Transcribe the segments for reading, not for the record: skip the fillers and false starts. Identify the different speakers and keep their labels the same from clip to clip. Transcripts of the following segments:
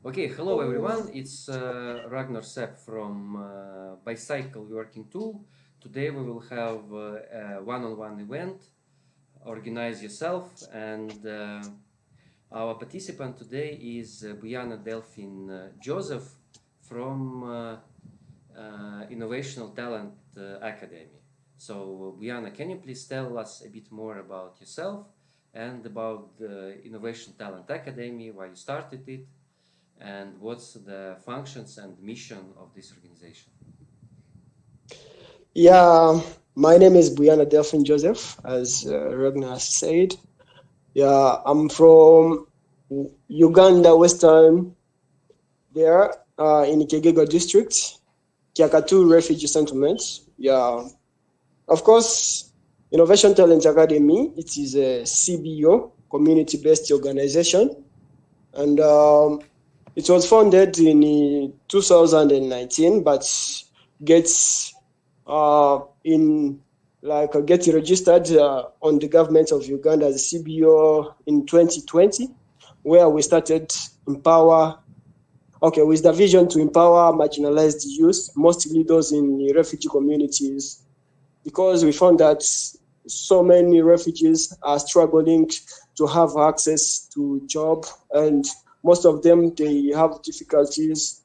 Speaker 1: Okay, hello everyone. It's Ragnar Sepp from ByCycle working tool. Today we will have a one-on-one event. Organize yourself, and our participant today is Buyana Delphine Joseph from Innovational Talent Academy. So, Buyana, can you please tell us a bit more about yourself and about the Innovation Talent Academy, why you started it, and what's the functions and mission of this organization?
Speaker 2: Yeah, my name is Buyana Delphine Joseph, as Ragnar said. Yeah, I'm from Uganda, Western, there in Ikegego district, Kiakatu refugee settlement. Yeah, of course, Innovation Talent Academy, it is a CBO, community-based organization, and it was founded in 2019, but gets in get registered on the government of Uganda as a CBO in 2020, where we started empower. Okay, with the vision to empower marginalized youth, mostly those in refugee communities, because we found that so many refugees are struggling to have access to job, and most of them they have difficulties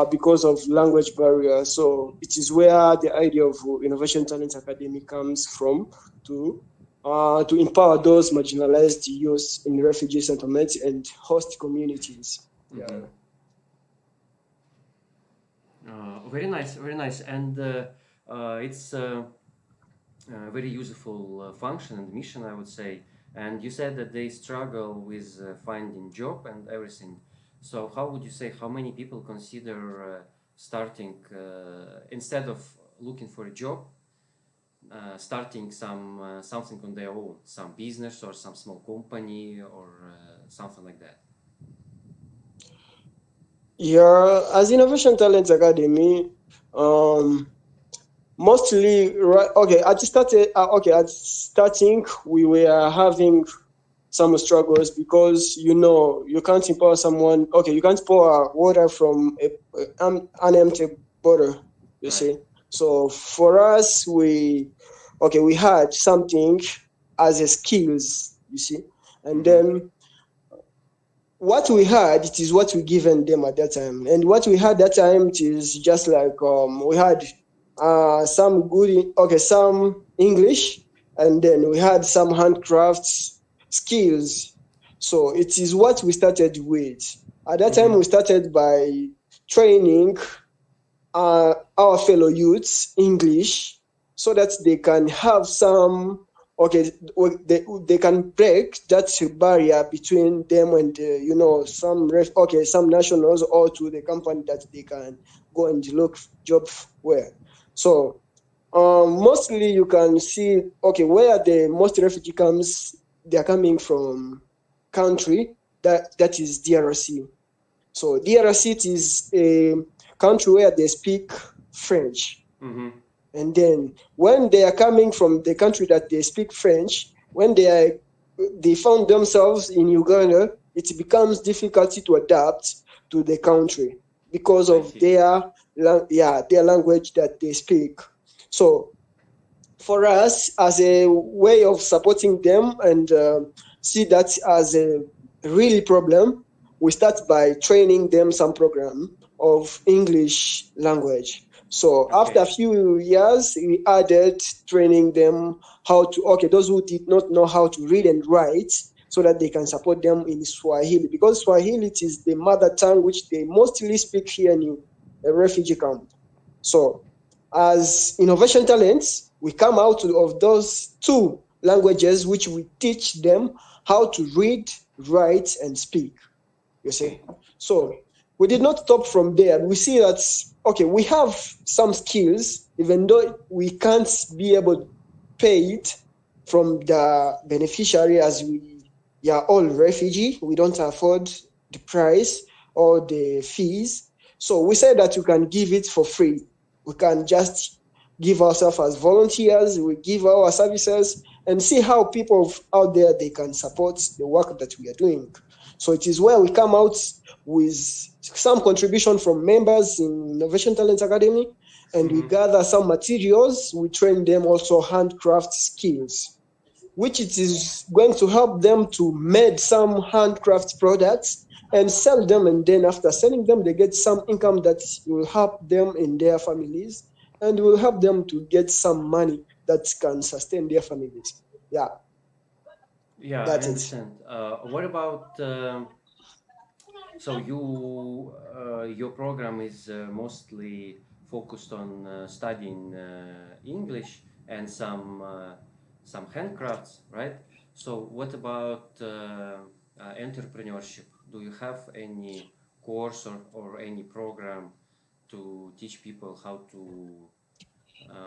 Speaker 2: because of language barrier. So it is where the idea of Innovation Talent Academy comes from to empower those marginalized youth in refugee settlements and host communities.
Speaker 1: Mm-hmm.
Speaker 2: Yeah.
Speaker 1: Very nice, very nice, and it's a very useful function and mission, I would say. And you said that they struggle with finding job and everything. So how would you say how many people consider starting instead of looking for a job, starting something on their own, some business or some small company or something like that?
Speaker 2: Yeah, as Innovation Talent Academy, um, mostly right. Okay, at the started. Okay, at starting, we were having some struggles because you can't empower someone. Okay, you can't pour water from an empty bottle. You
Speaker 1: Right.
Speaker 2: see. So for us, we had something as a skills. You see, and
Speaker 1: Mm-hmm.
Speaker 2: then what we had, it is what we given them at that time, and what we had that time, it is just like we had some good, okay, some English, and then we had some handcrafts skills. So it is what we started with. At that time
Speaker 1: Mm-hmm.
Speaker 2: we started by training our fellow youths English, so that they can have some, okay, they can break that barrier between them and some nationals, or to the company that they can go and look job where. So mostly you can see, okay, where the most refugee comes, they are coming from country that is DRC. So DRC is a country where they speak French.
Speaker 1: Mm-hmm.
Speaker 2: And then when they are coming from the country that they speak French, when they found themselves in Uganda, it becomes difficult to adapt to the country because
Speaker 1: I
Speaker 2: of
Speaker 1: see.
Speaker 2: their language that they speak. So for us, as a way of supporting them and see that as a really problem, we start by training them some program of English language. So after
Speaker 1: Okay.
Speaker 2: a few years, we added training them how to, okay, those who did not know how to read and write, so that they can support them in Swahili, because Swahili, it is the mother tongue which they mostly speak here in a refugee camp. So as innovation talents, we come out of those two languages which we teach them how to read, write, and speak. You see?
Speaker 1: Okay.
Speaker 2: So we did not stop from there. We see that, okay, we have some skills, even though we can't be able to pay it from the beneficiary, as we are all refugee. We don't afford the price or the fees. So we said that you can give it for free. We can just give ourselves as volunteers, we give our services, and see how people out there they can support the work that we are doing. So it is where we come out with some contribution from members in Innovation Talent Academy, and we gather some materials. We train them also handcraft skills, which it is going to help them to make some handcraft products and sell them. And then after selling them, they get some income that will help them in their families and will help them to get some money that can sustain their families. Yeah,
Speaker 1: Yeah, I
Speaker 2: that's it.
Speaker 1: understand. What about so your program is mostly focused on studying English and some handcrafts, right? So what about entrepreneurship? Do you have any course or any program to teach people how to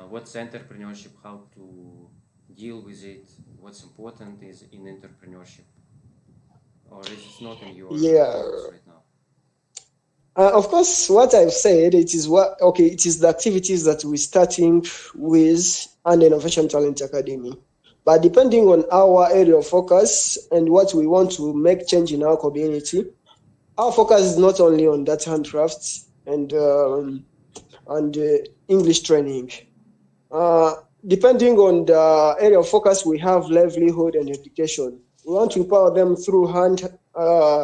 Speaker 1: what's entrepreneurship, how to deal with it, what's important is in entrepreneurship, or is it not in your
Speaker 2: Yeah.
Speaker 1: focus right now?
Speaker 2: Of course, what I've said, it is the activities that we're starting with an Innovation Talent Academy. But depending on our area of focus and what we want to make change in our community, our focus is not only on that handcrafts and English training. Uh, Depending on the area of focus, we have livelihood and education. We want to empower them through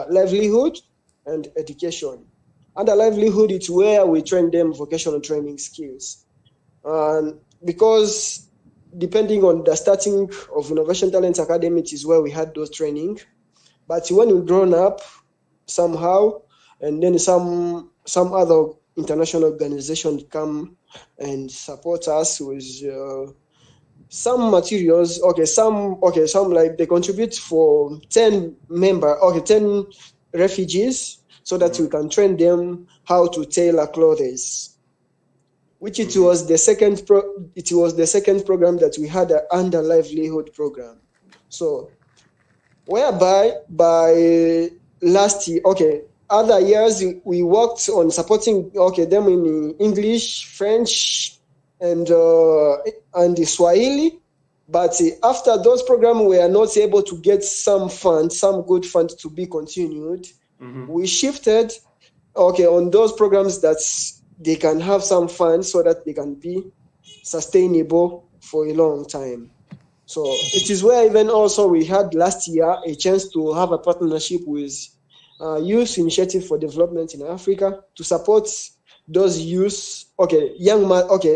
Speaker 2: livelihood and education. Under livelihood, it's where we train them vocational training skills. And because depending on the starting of Innovation Talent Academy, it is where we had those training. But when we grown up somehow, and then some other international organization come and support us with some materials. Some like they contribute for 10 refugees so that we can train them how to tailor clothes, which it was the second program that we had under livelihood program. So whereby by last year, other years we worked on supporting them in English, French, and Swahili. But after those programs we are not able to get some good funds to be continued, we shifted on those programs that they can have some funds so that they can be sustainable for a long time. So it is where even also we had last year a chance to have a partnership with Youth Initiative for Development in Africa to support those youth,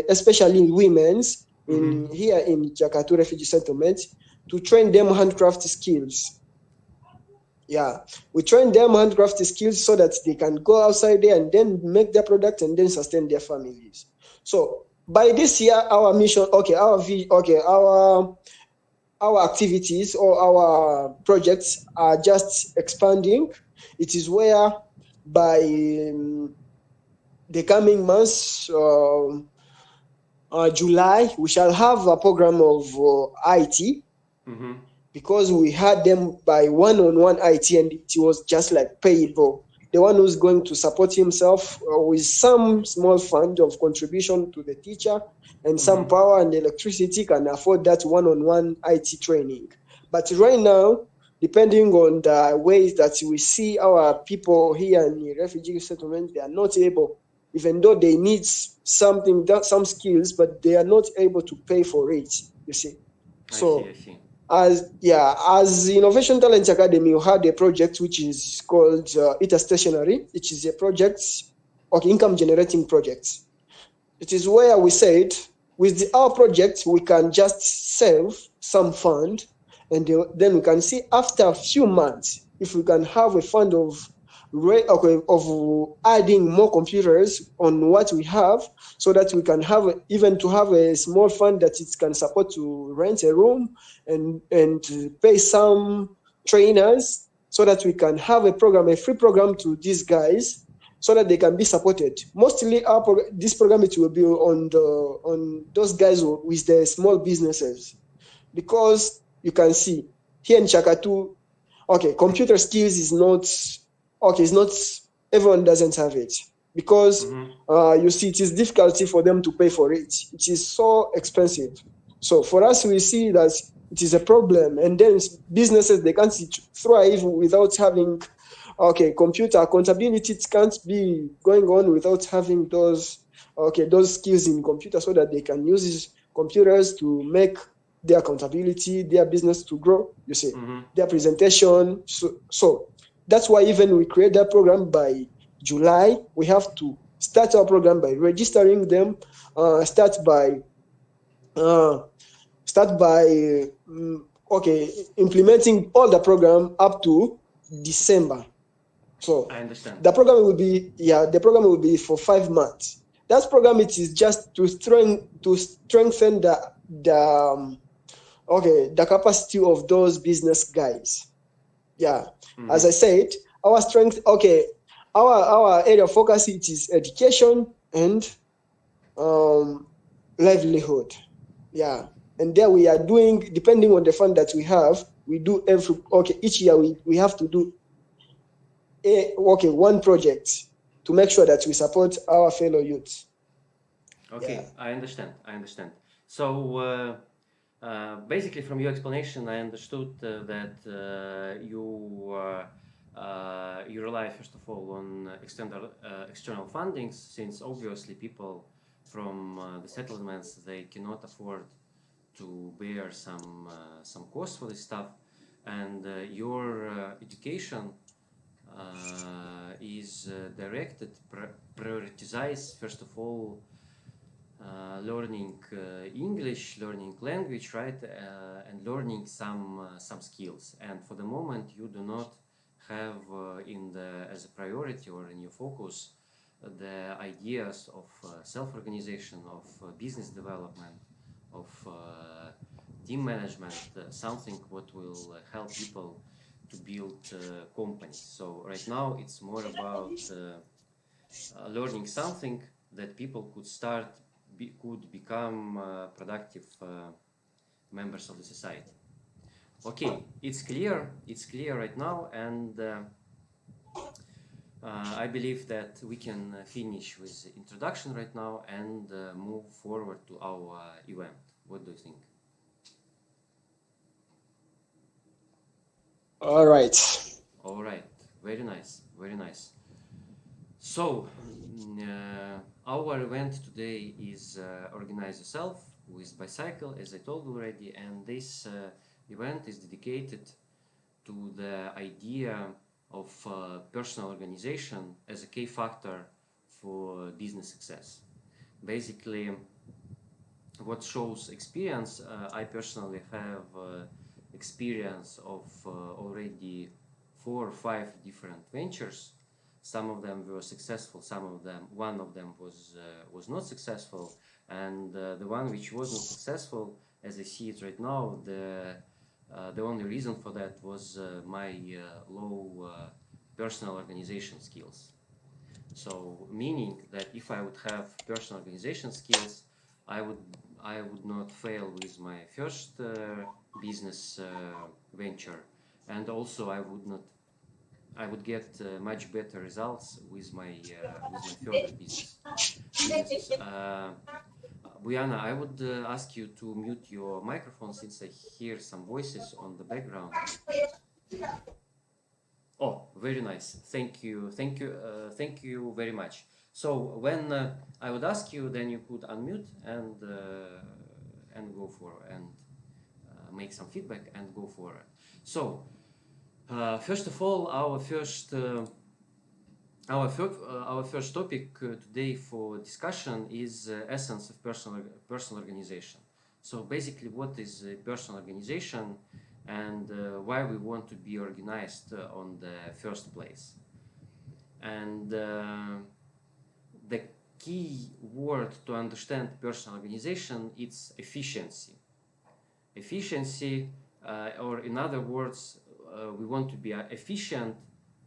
Speaker 2: especially women's here in Jakatu Refugee Settlement, to train them handcraft skills. Yeah, we train them handcraft skills so that they can go outside there and then make their product and then sustain their families. So by this year, our mission, our activities or our projects are just expanding. It is where by the coming months, July, we shall have a program of IT, because we had them by one-on-one IT, and it was just like payable. The one who's going to support himself with some small fund of contribution to the teacher and some power and electricity can afford that one-on-one IT training. But right now, depending on the ways that we see our people here in the refugee settlement, they are not able, even though they need some skills, but they are not able to pay for it, you see. So
Speaker 1: I see.
Speaker 2: as Innovation Talent Academy, we had a project which is called ITA Stationery, which is a project, income generating project. It is where we said, with our project, we can just save some fund, and then we can see after a few months if we can have a fund of adding more computers on what we have, so that we can have a small fund that it can support to rent a room and to pay some trainers, so that we can have a free program to these guys, so that they can be supported. Mostly this program, it will be on those guys with the small businesses, because you can see here in Chakatu, computer skills is not it's not everyone doesn't have it, because you see it is difficulty for them to pay for it. It is so expensive. So for us, we see that it is a problem, and then businesses, they can't thrive without having okay, computer accountability, it can't be going on without having those skills in computer, so that they can use these computers to make their accountability, their business to grow, you see, their presentation. So that's why even we create that program by July. We have to start our program by registering them, start by implementing all the program up to December. So
Speaker 1: I understand.
Speaker 2: the program will be for 5 months. That program, it is just to strengthen the capacity of those business guys. Yeah. As I said, our strength, our area of focus, it is education and livelihood. Yeah. And there we are doing, depending on the fund that we have, we do each year we have to do one project to make sure that we support our fellow youths.
Speaker 1: Okay,
Speaker 2: Yeah.
Speaker 1: I understand. So basically, from your explanation, I understood that you rely first of all on external fundings, since obviously people from the settlements, they cannot afford to bear some costs for this stuff, and your education is directed, prioritize first of all learning English, learning language, right, and learning some skills. And for the moment, you do not have as a priority or in your focus the ideas of self-organization, of business development, of team management, something what will help people to build companies. So right now it's more about learning something that people could become productive members of the society. Okay, it's clear right now, and I believe that we can finish with the introduction right now and move forward to our event. What do you think?
Speaker 2: All right.
Speaker 1: All right, very nice, very nice. So, our event today is Organize Yourself with ByCycle, as I told already, and this event is dedicated to the idea of personal organization as a key factor for business success. Basically, what shows experience, I personally have experience of already 4 or 5 different ventures. Some of them were successful, one of them was not successful, and the one which was not successful, as I see it right now, the only reason for that was my low personal organization skills. So meaning that if I would have personal organization skills, I would not fail with my first business venture, and also I would get much better results with my further businesses. Buyana, I would ask you to mute your microphone, since I hear some voices on the background. Oh, very nice. Thank you. Thank you very much. So when I would ask you, then you could unmute and go for and make some feedback and go for it. So first of all, our first topic today for discussion is essence of personal organization. So basically, what is personal organization, and why we want to be organized on the first place. And the key word to understand personal organization is efficiency. Efficiency, or in other words, we want to be efficient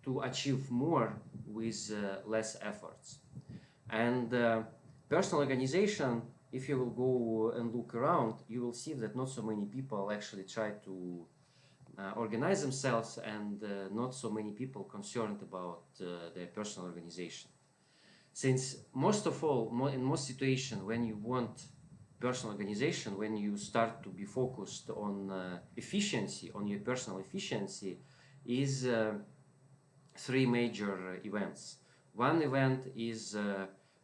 Speaker 1: to achieve more with less efforts. And personal organization, if you will go and look around, you will see that not so many people actually try to organize themselves, and not so many people concerned about their personal organization. Since most of all, in most situations, when you want personal organization, when you start to be focused on efficiency, on your personal efficiency, is three major events. One event is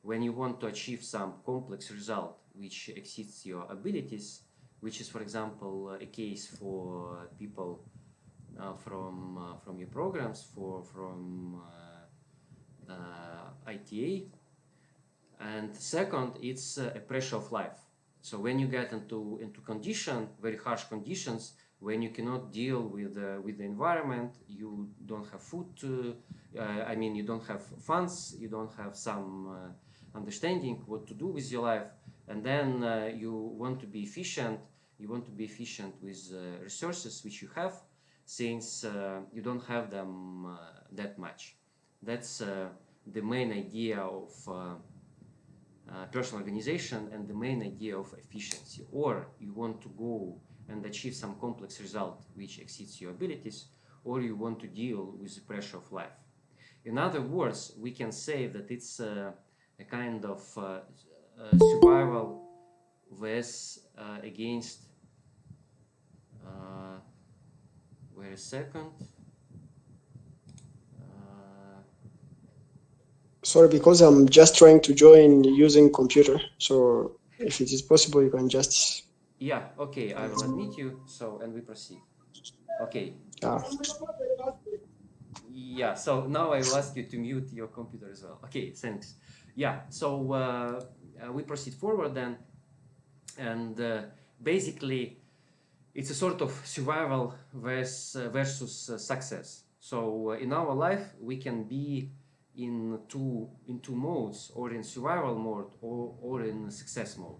Speaker 1: when you want to achieve some complex result which exceeds your abilities, which is, for example, a case for people from your programs, from ITA. And second, it's a pressure of life. So when you get into condition, very harsh conditions, when you cannot deal with the environment, you don't have food. I mean, you don't have funds, you don't have some understanding what to do with your life, and then you want to be efficient. You want to be efficient with resources which you have, since you don't have them that much. That's the main idea of personal organization and the main idea of efficiency. Or you want to go and achieve some complex result which exceeds your abilities, or you want to deal with the pressure of life. In other words, we can say that it's a kind of survival with against wait a second.
Speaker 2: Sorry, because I'm just trying to join using computer. So if it is possible, you can just.
Speaker 1: Yeah, okay, I will admit you. So, and we proceed. Okay.
Speaker 2: Yeah.
Speaker 1: Yeah, so now I will ask you to mute your computer as well. Okay, thanks. Yeah, so we proceed forward then, and basically it's a sort of survival versus success. So in our life we can be in two modes, or in survival mode, or in success mode.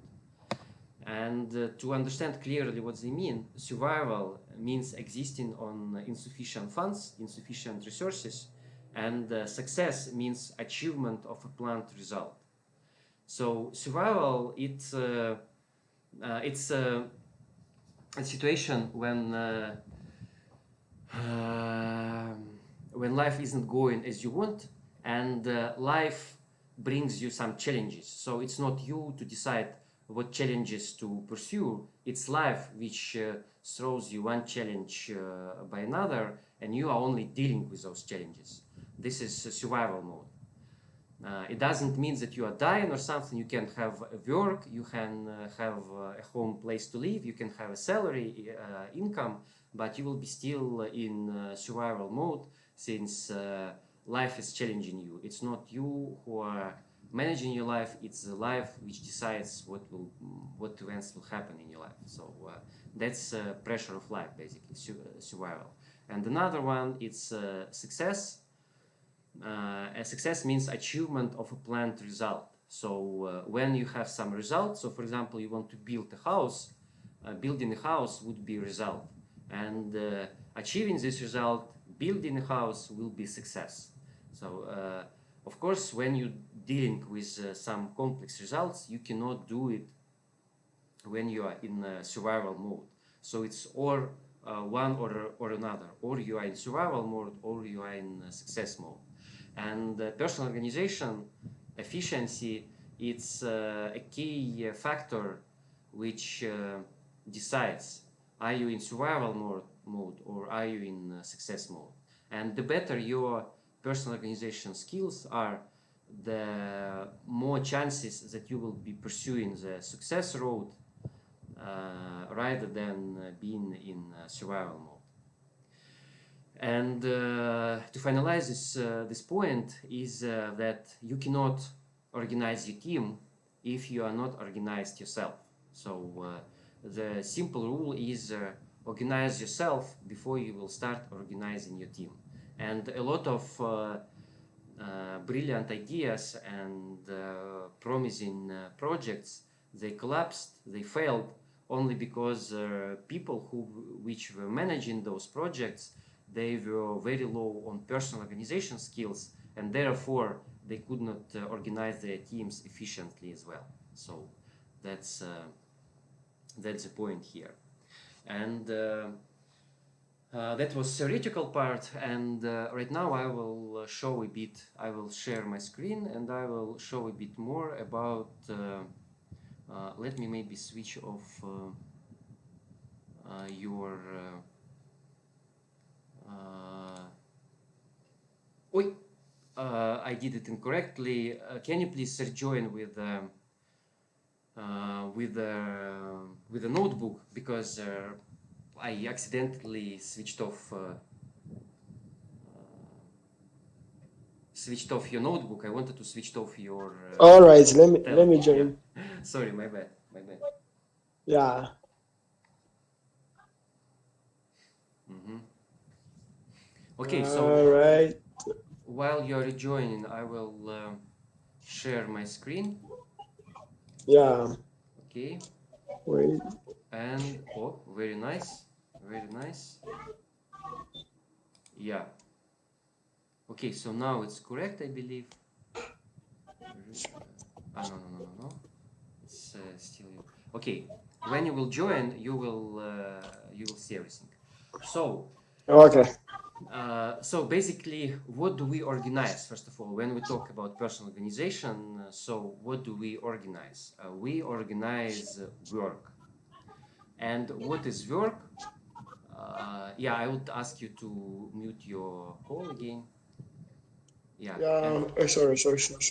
Speaker 1: And to understand clearly what they mean, survival means existing on insufficient funds, insufficient resources, and success means achievement of a planned result. So survival, it's a situation when life isn't going as you want, and life brings you some challenges. So it's not you to decide what challenges to pursue. It's life which throws you one challenge by another, and you are only dealing with those challenges. This is survival mode. It doesn't mean that you are dying or something. You can have a work, you can have a home place to live, you can have a salary, income, but you will be still in survival mode, since life is challenging you. It's not you who are managing your life, it's the life which decides what events will happen in your life. So that's pressure of life, basically, survival. And another one, it's success. A success means achievement of a planned result. So when you have some result, so for example, you want to build a house, building a house would be a result. And achieving this result, building a house, will be success. So of course, when you're dealing with some complex results, you cannot do it when you are in survival mode. So it's or one or another, or you are in survival mode, or you are in success mode. And personal organization efficiency, it's a key factor which decides, are you in survival mode or are you in success mode. And the better your personal organization skills are, the more chances that you will be pursuing the success road rather than being in survival mode. And to finalize this point is that you cannot organize your team if you are not organized yourself. So the simple rule is organize yourself before you will start organizing your team. And a lot of brilliant ideas and promising projects, they collapsed, they failed, only because people which were managing those projects, they were very low on personal organization skills, and therefore they could not organize their teams efficiently as well. So that's the point here. And that was theoretical part, and right now I will show a bit, I will share my screen and I will show a bit more about, let me maybe switch off your Oi, I did it incorrectly. Can you please rejoin with a notebook, because I accidentally switched off your notebook. I wanted to switch off your
Speaker 2: All right, let me
Speaker 1: tablet. Yeah.
Speaker 2: join.
Speaker 1: Sorry, my bad. My bad.
Speaker 2: Yeah.
Speaker 1: Okay,
Speaker 2: All
Speaker 1: so
Speaker 2: right.
Speaker 1: while you're rejoining, I will share my screen.
Speaker 2: Yeah.
Speaker 1: Okay,
Speaker 2: Wait.
Speaker 1: and oh, very nice, very nice. Yeah. Okay, so now it's correct, I believe. No, no, no, no, no. It's still you. Okay, when you will join, you will see everything. So
Speaker 2: Okay.
Speaker 1: so basically, what do we organize? First of all, when we talk about personal organization, so what do we organize? We organize work. And what is work? Yeah, I would ask you to mute your call again. Yeah, and
Speaker 2: Yeah. Sorry.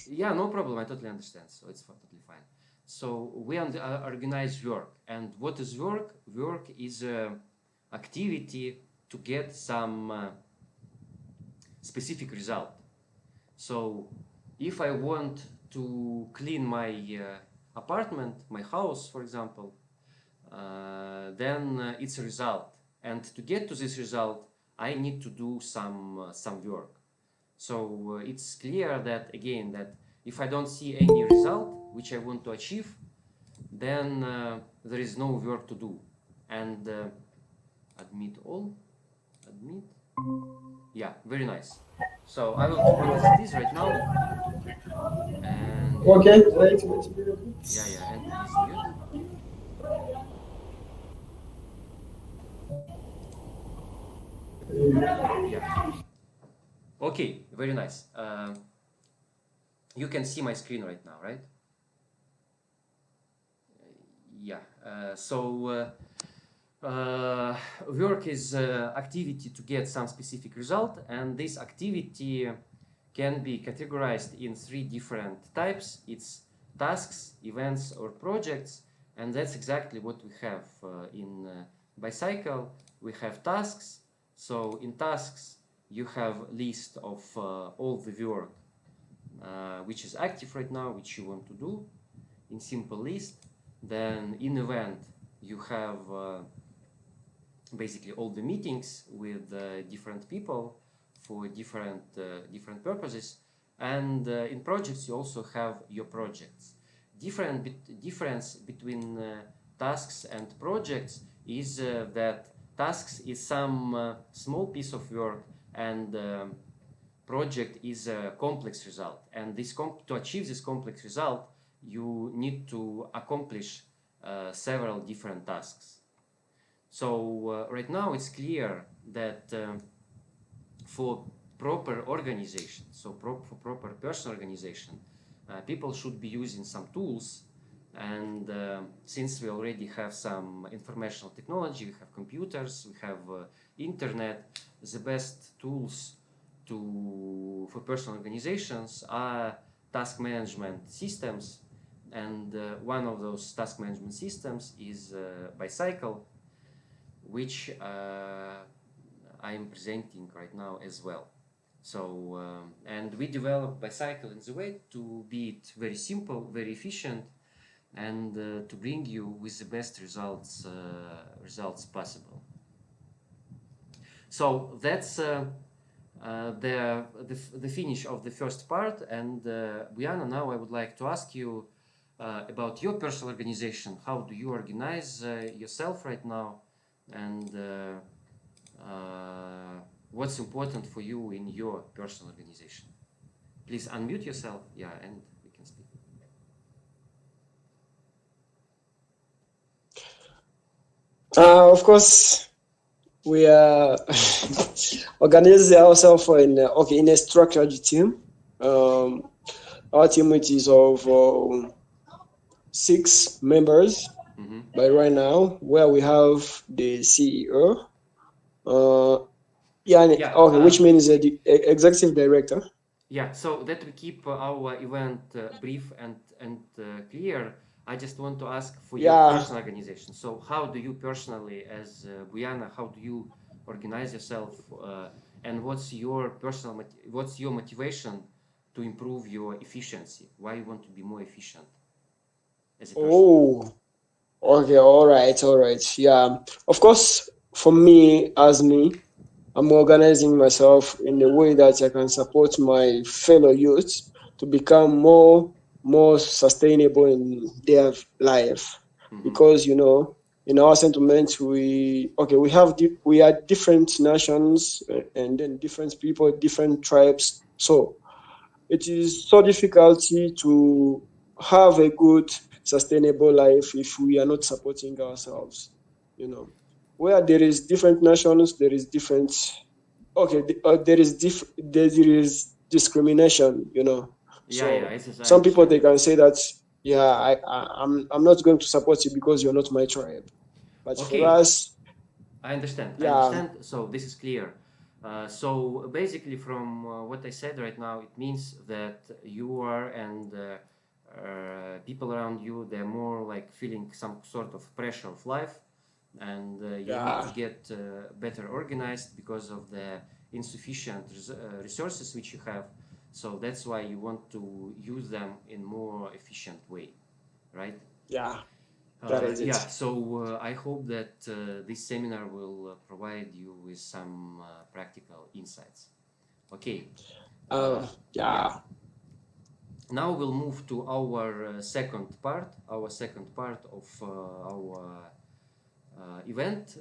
Speaker 1: yeah, no problem. I totally understand. So it's totally fine. So we organize work. And what is work? Work is a activity to get some specific result. So if I want to clean my apartment, my house, for example, then it's a result. And to get to this result, I need to do some work. So it's clear that again that if I don't see any result which I want to achieve, then there is no work to do. And admit all, admit. Yeah, very nice. So I will keep it as it is right now. And
Speaker 2: Okay.
Speaker 1: yeah, and please mute. Yeah. Okay, very nice. You can see my screen right now, right? Yeah. Work is activity to get some specific result, and this activity can be categorized in three different types. It's tasks, events, or projects, and that's exactly what we have in ByCycle. We have tasks. So in tasks, you have list of all the work which is active right now, which you want to do in simple list. Then in event, you have basically all the meetings with different people for different purposes. And in projects, you also have your projects. Difference between tasks and projects is that tasks is some small piece of work, and project is a complex result. And to achieve this complex result, you need to accomplish several different tasks. So right now it's clear that for proper organization, for proper personal organization, people should be using some tools. And since we already have some informational technology, we have computers, we have internet, the best tools for personal organizations are task management systems. And one of those task management systems is ByCycle, which I am presenting right now as well. So, and we developed ByCycle in the way to be it very simple, very efficient, and to bring you with the best results possible. So that's the finish of the first part. And Buyana, now I would like to ask you about your personal organization. How do you organize yourself right now? And what's important for you in your personal organization? Please unmute yourself. Yeah, and we can speak.
Speaker 2: Of course, we are organizing ourselves in a structured team. Our team, which is of 6 members by right now, where we have the CEO, Yeah,
Speaker 1: Yeah,
Speaker 2: okay, which means the executive director.
Speaker 1: yeah. So that we keep our event brief and clear. I just want to ask for your
Speaker 2: Yeah,
Speaker 1: personal organization. So how do you personally, as Buyana, how do you organize yourself, and what's your motivation to improve your efficiency? Why you want to be more efficient as a person?
Speaker 2: oh, okay, all right. Yeah, of course, for me, as me, I'm organizing myself in a way that I can support my fellow youths to become more sustainable in their life.
Speaker 1: Mm-hmm.
Speaker 2: Because in our sentiments, we are different nations, and then different people, different tribes. So it is so difficult to have a good sustainable life if we are not supporting ourselves. You know, where there is different nations, there is different. Okay, there is discrimination.
Speaker 1: Yeah, yeah,
Speaker 2: So
Speaker 1: I
Speaker 2: some people,
Speaker 1: understand
Speaker 2: they
Speaker 1: that.
Speaker 2: can say that, yeah, I'm not going to support you because you're not my tribe. But for
Speaker 1: Okay,
Speaker 2: us,
Speaker 1: I understand. I
Speaker 2: yeah,
Speaker 1: understand. So this is clear. So basically, from what I said right now, it means that you are and people around you, they're more like feeling some sort of pressure of life, and you need to
Speaker 2: yeah,
Speaker 1: get better organized because of the insufficient resources which you have. So that's why you want to use them in more efficient way, right?
Speaker 2: yeah, that is it.
Speaker 1: Yeah, so I hope that this seminar will provide you with some practical insights. Okay, yeah.
Speaker 2: Yeah,
Speaker 1: Now we'll move to our second part of our event,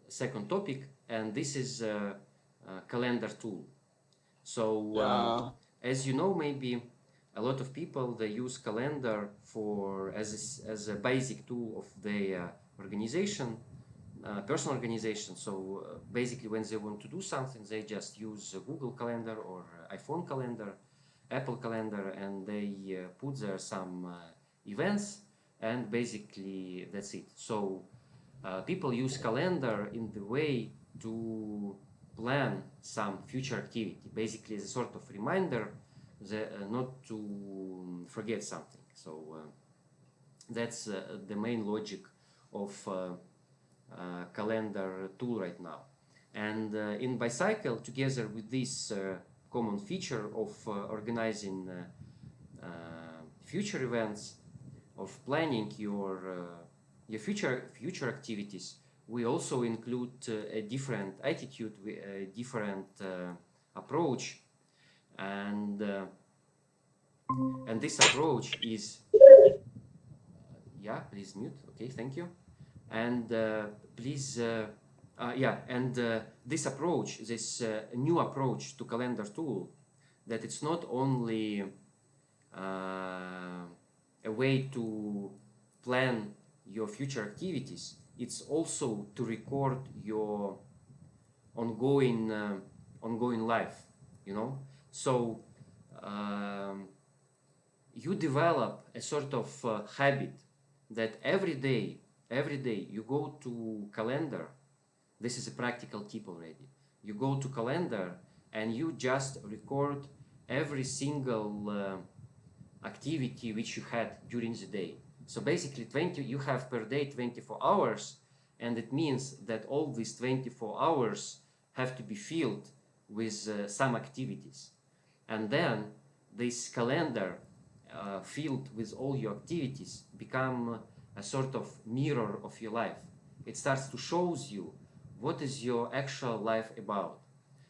Speaker 1: second topic, and this is calendar tool. So,
Speaker 2: yeah,
Speaker 1: as you know, maybe a lot of people they use calendar for as a basic tool of their organization, personal organization. So basically, when they want to do something, they just use Google Calendar or iPhone Calendar, Apple Calendar, and they put there some events, and basically that's it. So people use calendar in the way to plan some future activity, basically as a sort of reminder not to forget something. So that's the main logic of calendar tool right now. And in ByCycle, together with this common feature of organizing future events, of planning your future activities, we also include a different attitude, a different approach, and uh, and this approach is yeah. Please mute. Okay, thank you. And please yeah. And this approach, this new approach to calendar tool, that it's not only a way to plan your future activities, it's also to record your ongoing ongoing life, you know. So um, you develop a sort of habit that every day you go to calendar. This is a practical tip already. You go to calendar and you just record every single activity which you had during the day. So basically 20 you have per day 24 hours, and it means that all these 24 hours have to be filled with some activities. And then this calendar filled with all your activities become a sort of mirror of your life. It starts to shows you what is your actual life about.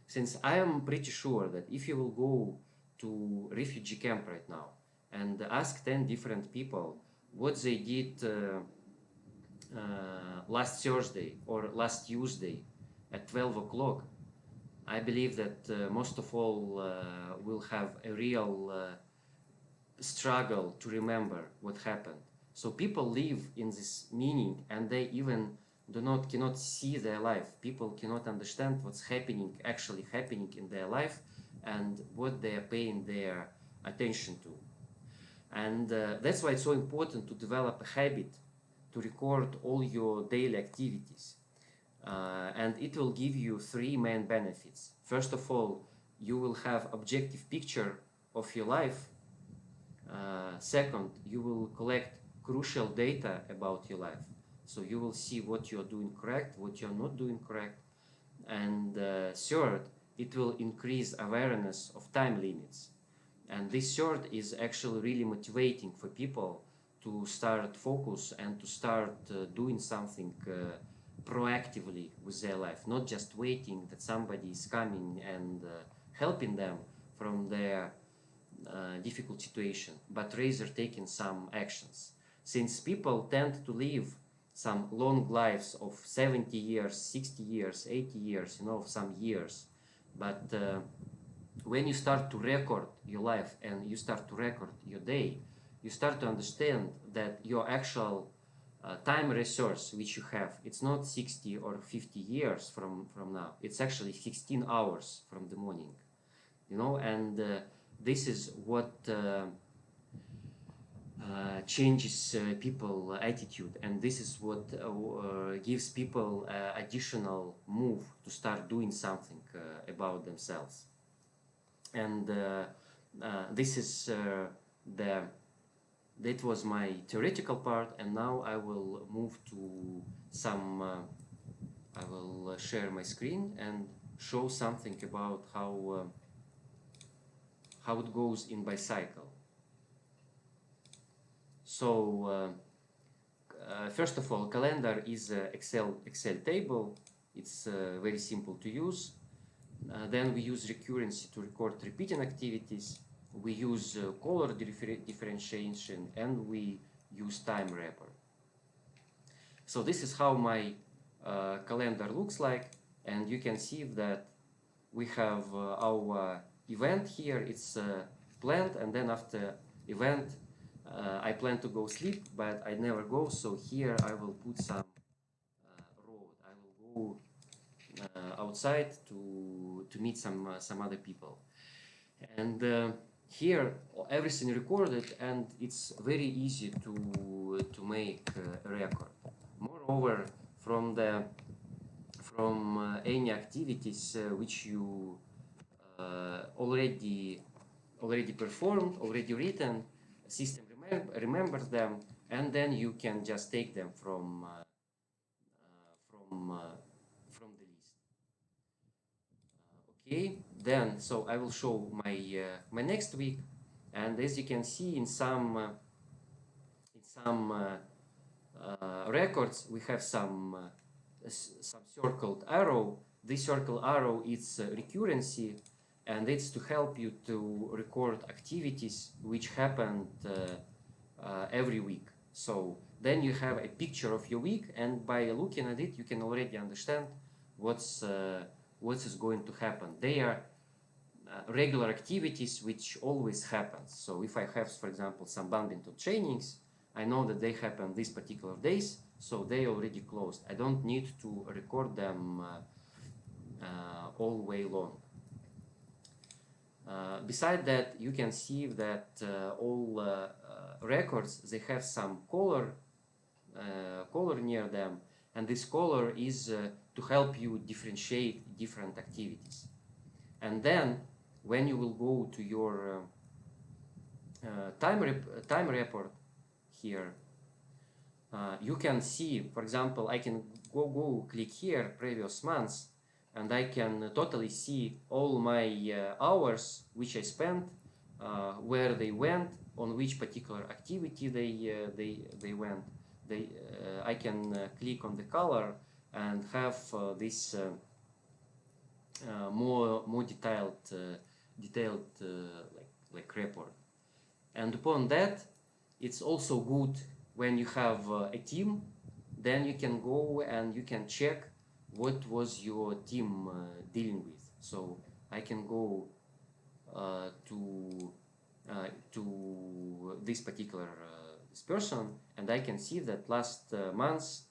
Speaker 1: Since I am pretty sure that if you will go to refugee camp right now and ask 10 different people what they did last Thursday or last Tuesday at 12 o'clock, I believe that most of all will have a real struggle to remember what happened. So people live in this meaning, and they even do not cannot see their life. People cannot understand what's happening actually happening in their life and what they are paying their attention to. And that's why it's so important to develop a habit to record all your daily activities. and it will give you three main benefits. First of all, you will have objective picture of your life. Second, you will collect crucial data about your life. So you will see what you're doing correct, what you're not doing correct. And third, it will increase awareness of time limits. And this third is actually really motivating for people to start focus and to start doing something proactively with their life, not just waiting that somebody is coming and helping them from their difficult situation, but rather taking some actions. Since people tend to live some long lives of 70 years, 60 years, 80 years, some years, but when you start to record your life and you start to record your day, you start to understand that your actual time resource which you have, it's not 60 or 50 years from now, it's actually 16 hours from the morning, and this is what changes people attitude, and this is what gives people additional move to start doing something about themselves. And this is that was my theoretical part, and now I will move to some I will share my screen and show something about how it goes in ByCycle. So first of all, calendar is an Excel table. It's very simple to use. Then we use recurrency to record repeating activities. We use color differentiation, and we use time wrapper. So this is how my calendar looks like, and you can see that we have our event here. It's planned, and then after event I plan to go sleep, but I never go. So here I will put some road. I will go outside to meet some other people, and here everything recorded, and it's very easy to make a record. Moreover, from any activities which you already performed, already written, system remembers them, and then you can just take them from the list. Okay, then so I will show my next week, and as you can see in some records we have some circled arrow. This circle arrow is recurrency, and it's to help you to record activities which happened every week. So then you have a picture of your week, and by looking at it you can already understand what is going to happen. They are regular activities which always happens. So if I have, for example, some badminton trainings, I know that they happen these particular days, so they already closed. I don't need to record them all way long. Beside that, you can see that all records, they have some color near them, and this color is to help you differentiate different activities. And then when you will go to your time report here, you can see, for example, I can go click here previous months, and I can totally see all my hours which I spent, where they went, on which particular activity they went. I can click on the color and have this more detailed like report. And upon that, it's also good when you have a team. Then you can go and you can check what was your team dealing with. So I can go to this particular this person, and I can see that last month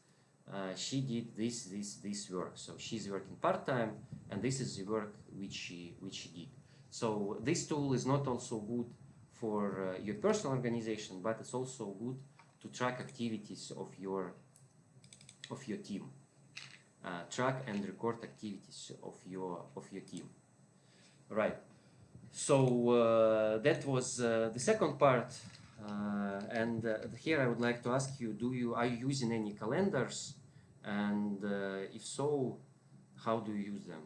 Speaker 1: she did this work. So she's working part-time, and this is the work which she did. So this tool is not also good for your personal organization, but it's also good to track activities of your team. track and record activities of your team. Right. So that was the second part, and here I would like to ask you: are you using any calendars, and if so, how do you use them?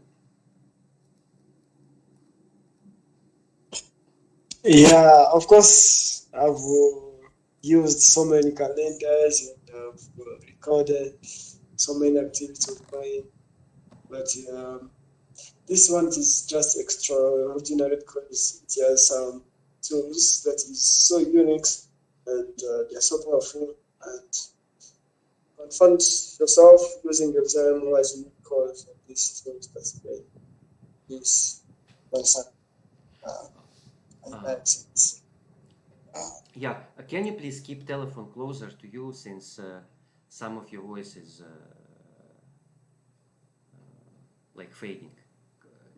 Speaker 2: Yeah, of course, I've used so many calendars and I've recorded so many activities of mine, but this one is just extraordinary because it has some tools that is so unique and they're so powerful and confront yourself using your time wisely because of these tools that's great. This person, uh, I
Speaker 1: Uh,
Speaker 2: like it. Uh,
Speaker 1: yeah, can you please keep telephone closer to you since some of your voice is like fading.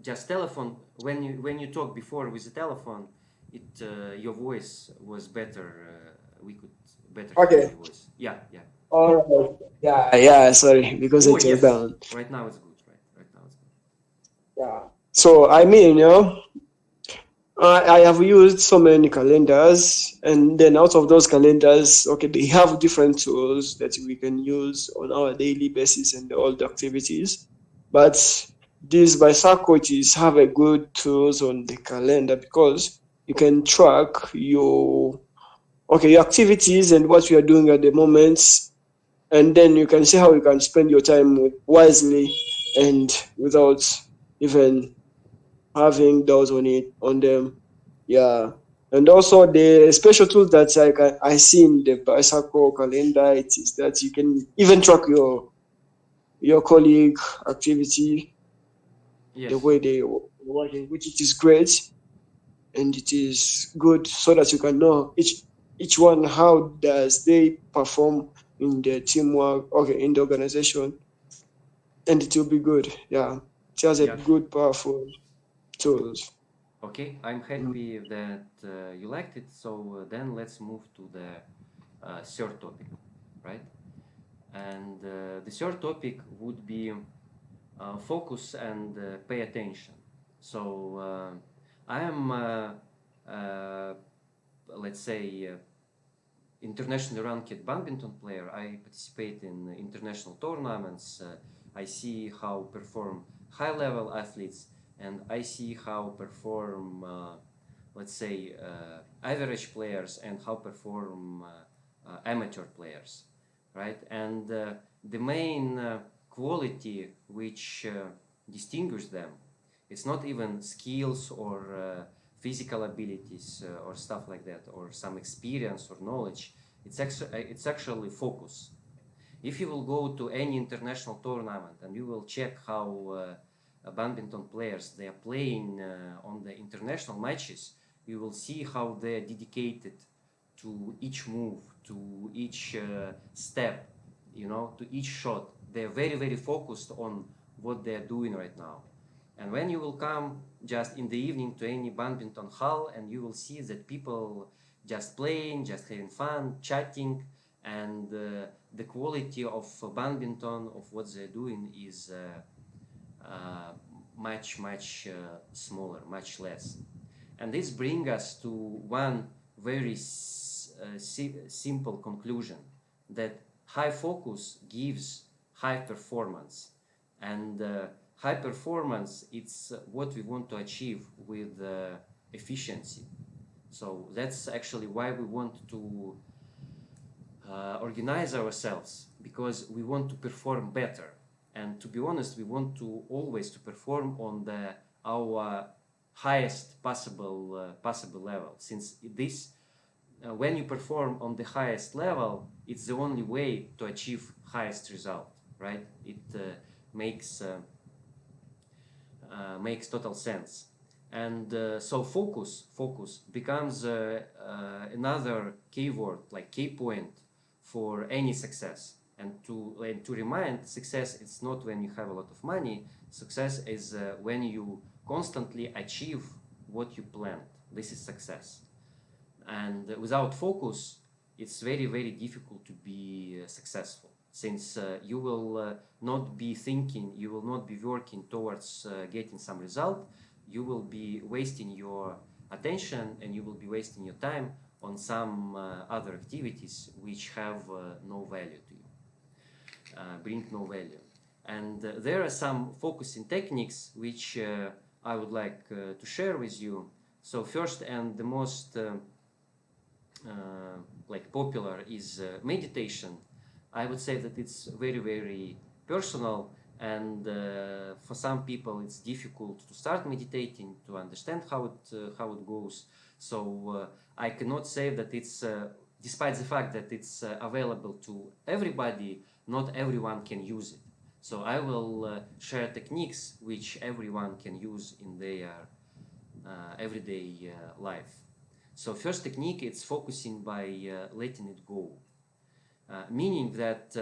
Speaker 1: Just telephone when you talk before with the telephone, it your voice was better. We could better hear
Speaker 2: okay.
Speaker 1: your voice. Yeah, yeah.
Speaker 2: All right. Yeah, yeah, sorry, because
Speaker 1: Oh
Speaker 2: it was
Speaker 1: yes,
Speaker 2: down.
Speaker 1: right now it's good. Right now it's good.
Speaker 2: Yeah. So I have used so many calendars, and then out of those calendars, okay, they have different tools that we can use on our daily basis and all the activities. But these ByCycle have a good tools on the calendar because you can track your activities and what you are doing at the moment, and then you can see how you can spend your time wisely and without even having those on them. Yeah. And also the special tools that I see in the ByCycle calendar, it is that you can even track your colleague activity, the
Speaker 1: Yes,
Speaker 2: way they working, which it is great and it is good so that you can know each one how does they perform in the teamwork, okay, in the organization, and it will be good. Yeah, it has a
Speaker 1: yeah.
Speaker 2: good, powerful tools.
Speaker 1: Okay, I'm
Speaker 2: Mm.
Speaker 1: happy that you liked it. So then let's move to the third topic, right? And the third topic would be focus and pay attention. So I am, let's say, internationally ranked badminton player. I participate in international tournaments. I see how perform high-level athletes, and I see how perform, let's say, average players and how perform amateur players, right? And the main quality which distinguish them, it's not even skills or physical abilities or stuff like that, or some experience or knowledge. It's actually focus. If you will go to any international tournament and you will check how badminton players they are playing on the international matches, you will see how they are dedicated to each move, to each step, to each shot. They are very, very focused on what they are doing right now. And when you will come just in the evening to any badminton hall, and you will see that people just playing, just having fun, chatting, and the quality of badminton, of what they're doing, is much, much smaller, much less. And this brings us to one very simple conclusion, that high focus gives high performance. And high performance, it's what we want to achieve with efficiency. So that's actually why we want to organize ourselves, because we want to perform better. And to be honest, we want to always to perform on our highest possible level, since this when you perform on the highest level, it's the only way to achieve highest result, right? It makes makes total sense. And so focus becomes another keyword, like key point for any success. And to remind, success is not when you have a lot of money. Success is when you constantly achieve what you planned. This is success. And without focus, it's very, very difficult to be successful. since you will not be thinking, you will not be working towards getting some result. You will be wasting your attention and you will be wasting your time on some other activities which have no value to you, bring no value. And there are some focusing techniques which I would like to share with you. So first and the most like popular is meditation. I would say that it's very, very personal, and for some people it's difficult to start meditating, to understand how it goes. So I cannot say that it's despite the fact that it's available to everybody, not everyone can use it. So I will share techniques which everyone can use in their everyday life. So first technique, it's focusing by letting it go, meaning that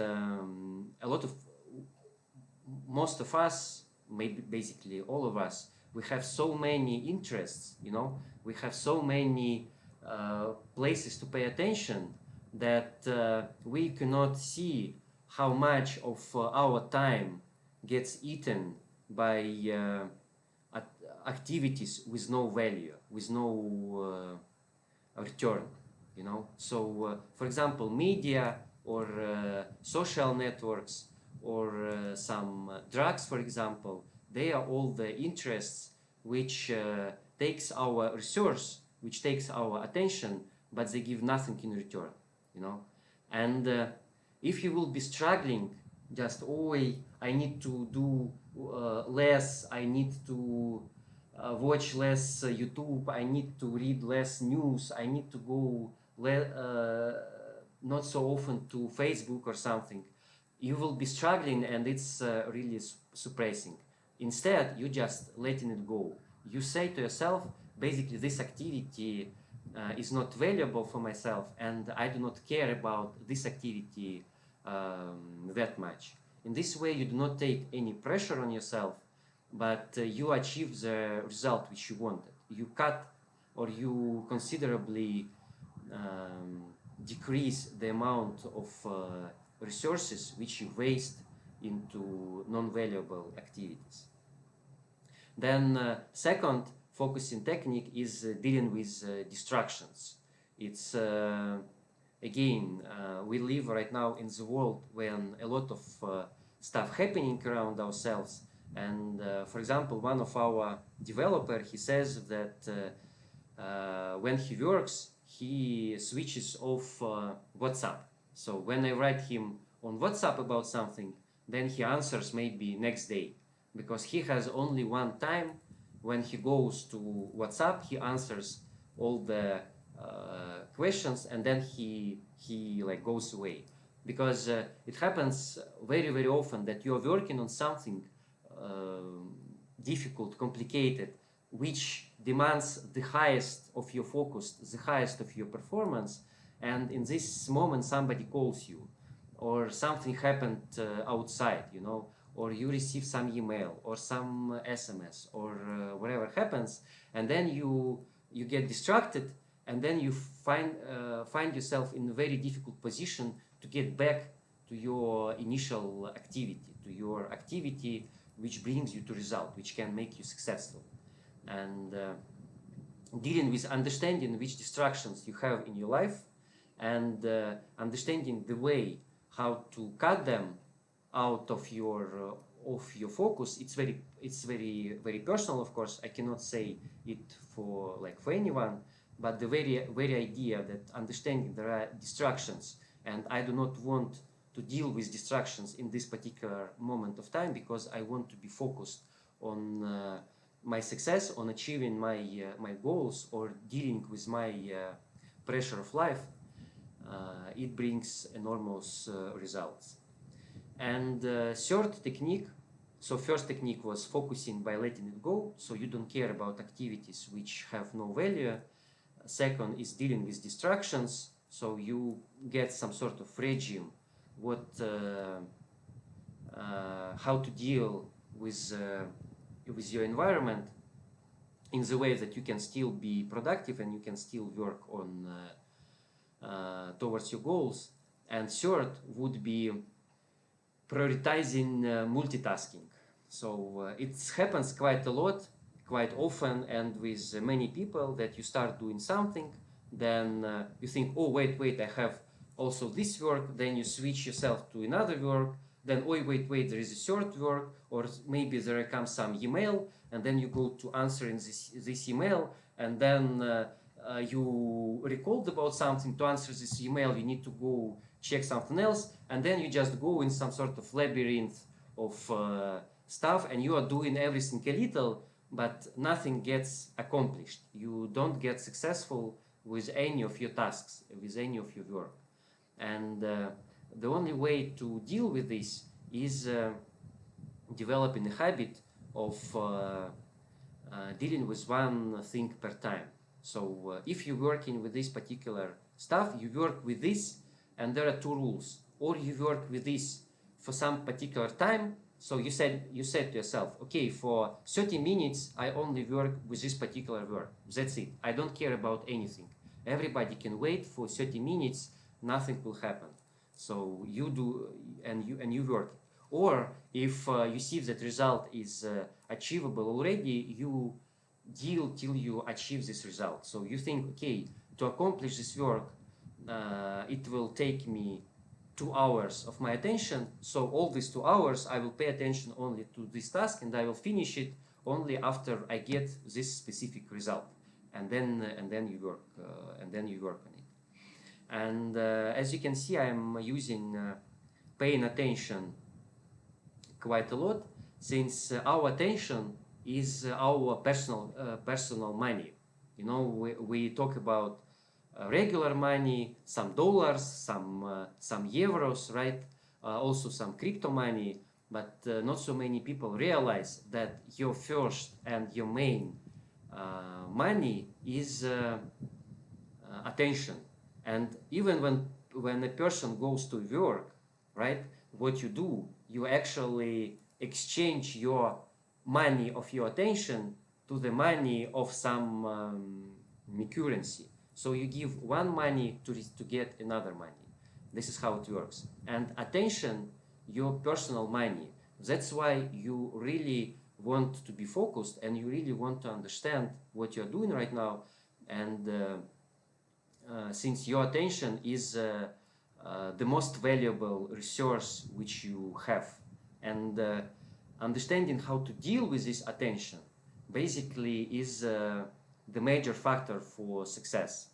Speaker 1: most of us, maybe basically all of us, we have so many interests, you know, we have so many places to pay attention that we cannot see how much of our time gets eaten by activities with no value, with no return, you know. So for example, media or social networks or some drugs, for example, they are all the interests which takes our resource, which takes our attention, but they give nothing in return, you know. And if you will be struggling just, oh, I need to do less, I need to watch less YouTube, I need to read less news, I need to go not so often to Facebook or something, you will be struggling, and it's really suppressing. Instead, you just letting it go. You say to yourself, basically, this activity is not valuable for myself, and I do not care about this activity that much. In this way, you do not take any pressure on yourself, but you achieve the result which you wanted. You cut or you considerably decrease the amount of resources which you waste into non-valuable activities. Then second focusing technique is dealing with distractions. It's again, we live right now in the world when a lot of stuff happening around ourselves. And for example, one of our developer, he says that when he works, he switches off WhatsApp. So when I write him on WhatsApp about something, then he answers maybe next day, because he has only one time when he goes to WhatsApp, he answers all the questions, and then he like goes away. Because it happens very, very often that you're working on something difficult, complicated, which demands the highest of your focus, the highest of your performance, and in this moment somebody calls you, or something happened outside, you know, or you receive some email or some SMS or whatever happens, and then you get distracted, and then you find yourself in a very difficult position to get back to your initial activity, to your activity which brings you to result, which can make you successful. And dealing with understanding which distractions you have in your life, and understanding the way how to cut them out of your focus. It's very, very personal, of course. I cannot say it for anyone, but the very idea that understanding there are distractions, and I do not want to deal with distractions in this particular moment of time, because I want to be focused on my success, on achieving my goals, or dealing with my pressure of life. It brings enormous results. And third technique, so first technique was focusing by letting it go, so you don't care about activities which have no value. Second is dealing with distractions, so you get some sort of regime, how to deal with your environment in the way that you can still be productive and you can still work on towards your goals. And third would be prioritizing multitasking. So it happens quite a lot, quite often, and with many people, that you start doing something, then you think, oh, wait, I have also this work, then you switch yourself to another work, then, oh, wait, there is a third work, or maybe there comes some email, and then you go to answering this email, and then you recalled about something. To answer this email, you need to go check something else, and then you just go in some sort of labyrinth of stuff, and you are doing everything a little, but nothing gets accomplished. You don't get successful with any of your tasks, with any of your work. And the only way to deal with this is developing a habit of dealing with one thing per time. So if you're working with this particular stuff, you work with this, and there are two rules. Or you work with this for some particular time. So you said to yourself, okay, for 30 minutes I only work with this particular work. That's it. I don't care about anything. Everybody can wait for 30 minutes. Nothing will happen. So you do, and you work. Or if you see that result is achievable already, you deal till you achieve this result. So you think, okay, to accomplish this work, it will take me 2 hours of my attention. So all these 2 hours, I will pay attention only to this task, and I will finish it only after I get this specific result. And then you work, on it. And as you can see, I am using paying attention quite a lot, since our attention is our personal money. You know, we talk about regular money, some dollars, some euros, right? Also some crypto money, but not so many people realize that your first and your main money is attention. And even when a person goes to work, right, what you do, you actually exchange your money of your attention to the money of some currency. So you give one money to get another money. This is how it works. And attention, your personal money. That's why you really want to be focused, and you really want to understand what you're doing right now. And since your attention is the most valuable resource which you have, and understanding how to deal with this attention basically is the major factor for success.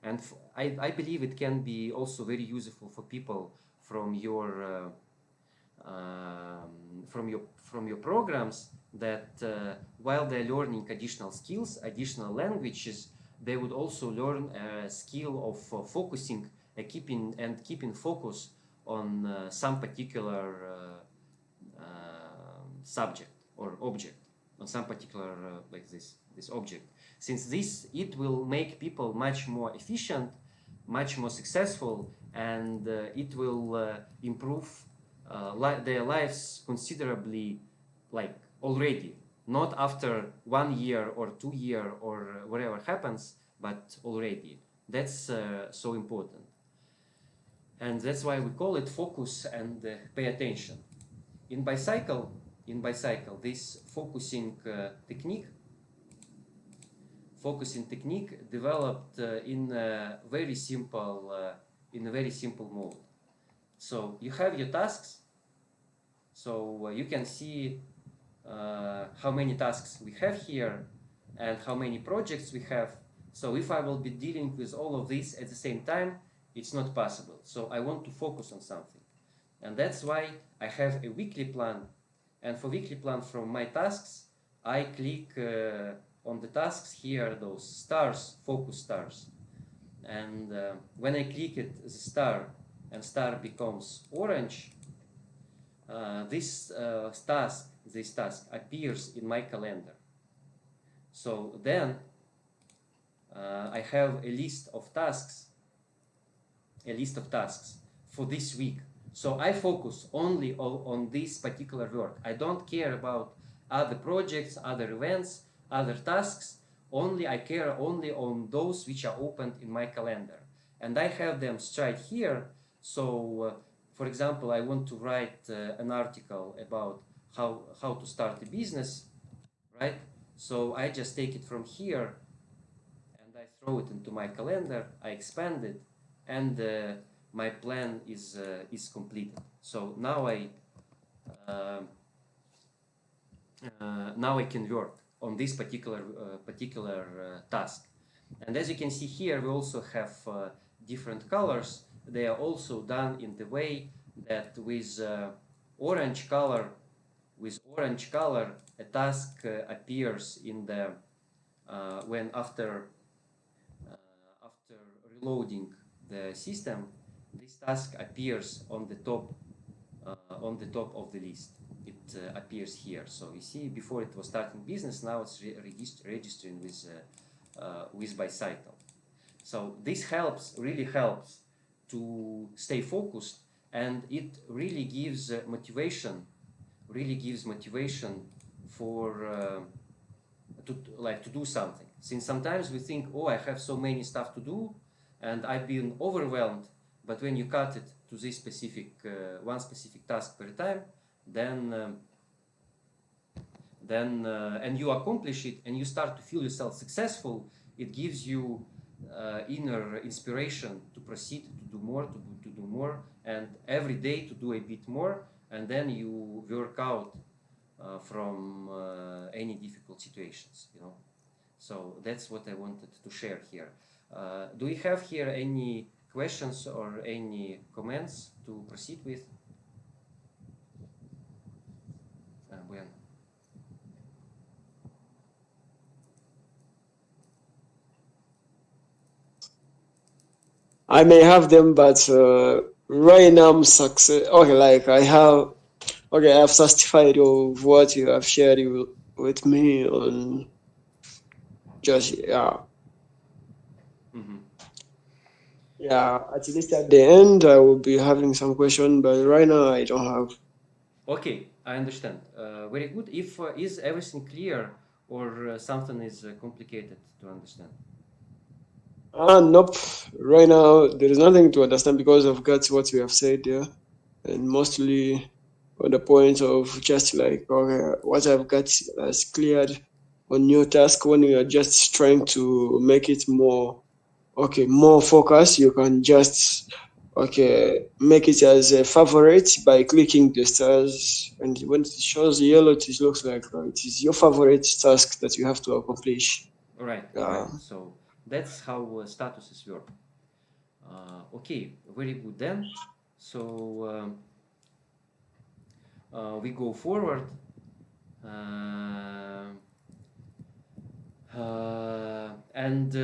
Speaker 1: And I believe it can be also very useful for people from your programs, that while they're learning additional skills, additional languages, they would also learn a skill of focusing, keeping focus on some particular subject or object, on some particular like this object. Since it will make people much more efficient, much more successful, and it will improve their lives considerably, like already, not after 1 year or 2 year or whatever happens, but already. That's so important, and that's why we call it focus and pay attention. In ByCycle, this focusing technique developed in a very simple mode. So you have your tasks. So you can see how many tasks we have here and how many projects we have. So if I will be dealing with all of this at the same time, it's not possible. So I want to focus on something. And that's why I have a weekly plan. And for weekly plan from my tasks, I click on the tasks here, those stars, focus stars. And when I click it, the star, and star becomes orange, this task appears in my calendar. So then I have a list of tasks for this week. So I focus only on this particular work. I don't care about other projects, other events, other tasks. I care only on those which are opened in my calendar. And I have them straight here. So for example, I want to write an article about how to start a business, right? So I just take it from here and I throw it into my calendar, I expand it, and my plan is completed. So uh, now I can work on this particular task. And as you can see here, we also have different colors. They are also done in the way that orange color, with orange color, a task appears in the when after reloading the system, this task appears on the top of the list. It appears here. So you see, before it was starting business, now it's registering with ByCycle. So this really helps to stay focused, and it really gives motivation for to do something. Since sometimes we think, oh, I have so many stuff to do, and I've been overwhelmed. But when you cut it to this specific one specific task per time, then and you accomplish it, and you start to feel yourself successful. It gives you inner inspiration to proceed, to do more, and every day to do a bit more, and then you work out from any difficult situations, you know. So that's what I wanted to share here. Do we have here any questions or any comments to proceed with? Buyana.
Speaker 2: I may have them, but right now I'm success. Okay, like I have. Okay, I've satisfied of what you have shared with me on just
Speaker 1: Mm-hmm.
Speaker 2: yeah. At least at the end, I will be having some question, but right now I don't have.
Speaker 1: Okay, I understand. Very good. If is everything clear or something is complicated to understand?
Speaker 2: Nope. Right now, there is nothing to understand because I've got what you have said there, and mostly on the point of just like okay, what I've got as cleared on your task when you are just trying to make it more more focused. You can just make it as a favorite by clicking the stars, and when it shows yellow, it looks like it is your favorite task that you have to accomplish.
Speaker 1: All right. So that's how statuses work. Okay, very good then. So we go forward. Uh, and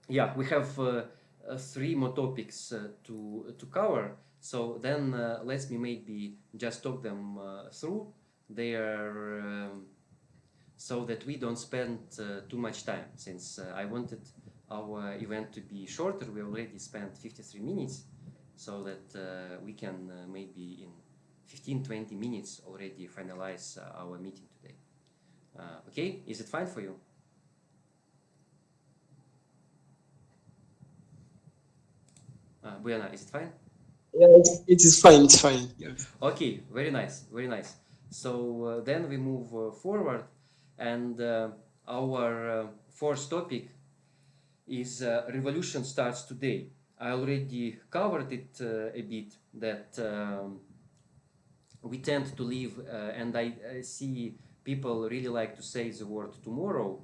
Speaker 1: yeah, we have three more topics to cover. So then let me maybe just talk them through. They are so that we don't spend too much time. Since I wanted our event to be shorter, we already spent 53 minutes, so that we can maybe in 15-20 minutes already finalize our meeting today. Okay, is it fine for you? Buyana, is it fine?
Speaker 2: Yeah, it is fine. It's fine. Yeah.
Speaker 1: Okay, very nice, very nice. So then we move forward, and our fourth topic is revolution starts today. I already covered it a bit, that we tend to live, and I see people really like to say the word tomorrow.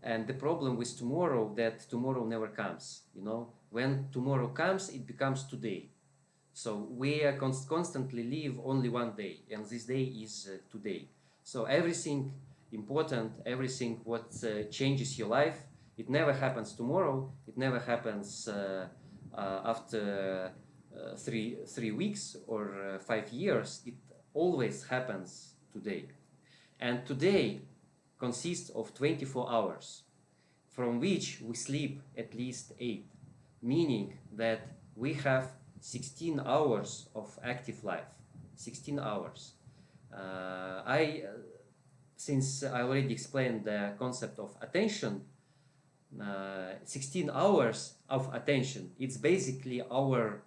Speaker 1: And the problem with tomorrow, that tomorrow never comes. You know, when tomorrow comes, it becomes today. So we are constantly live only one day, and this day is today. So everything important, everything what changes your life, it never happens tomorrow. It never happens after 3 weeks or 5 years. It always happens today. And today consists of 24 hours, from which we sleep at least 8, meaning that we have 16 hours of active life. 16 hours. Since I already explained the concept of attention, 16 hours of attention, it's basically our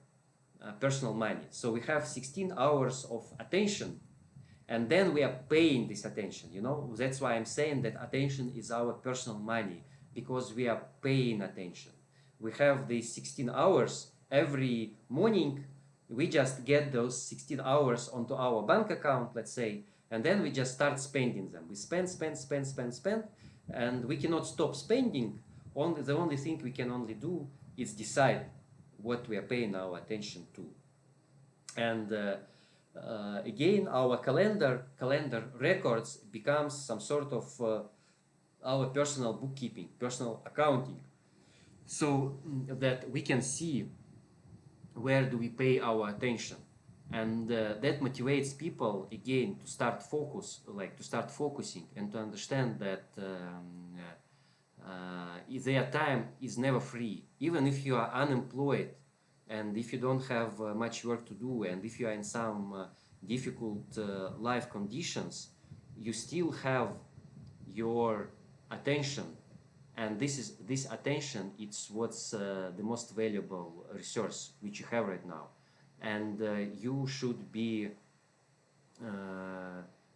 Speaker 1: personal money. So we have 16 hours of attention, and then we are paying this attention. That's why I'm saying that attention is our personal money, because we are paying attention. We have these 16 hours every morning. We just get those 16 hours onto our bank account, let's say, and then we just start spending them. We spend, and we cannot stop spending. The only thing we can only do is decide what we are paying our attention to. And again, our calendar records becomes some sort of our personal bookkeeping, personal accounting, so that we can see where do we pay our attention. And that motivates people again to start focusing and to understand that their time is never free. Even if you are unemployed, and if you don't have much work to do, and if you are in some difficult life conditions, you still have your attention. And this attention, it's what's the most valuable resource which you have right now. And you should be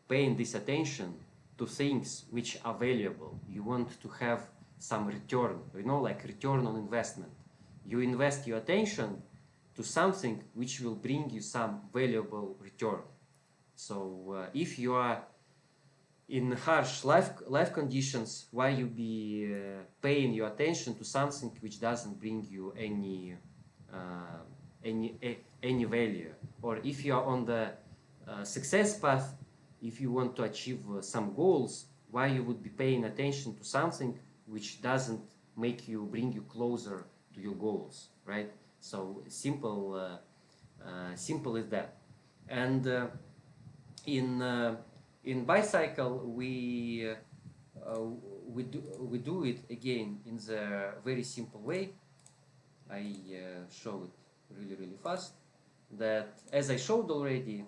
Speaker 1: paying this attention to things which are valuable. You want to have some return, like return on investment. You invest your attention to something which will bring you some valuable return. So if you are in harsh life conditions, why you be paying your attention to something which doesn't bring you any value? Or if you are on the success path, if you want to achieve some goals, why you would be paying attention to something which doesn't bring you closer to your goals, right? So simple is that. And in ByCycle, we do it again in the very simple way. I show it really fast. That, as I showed already,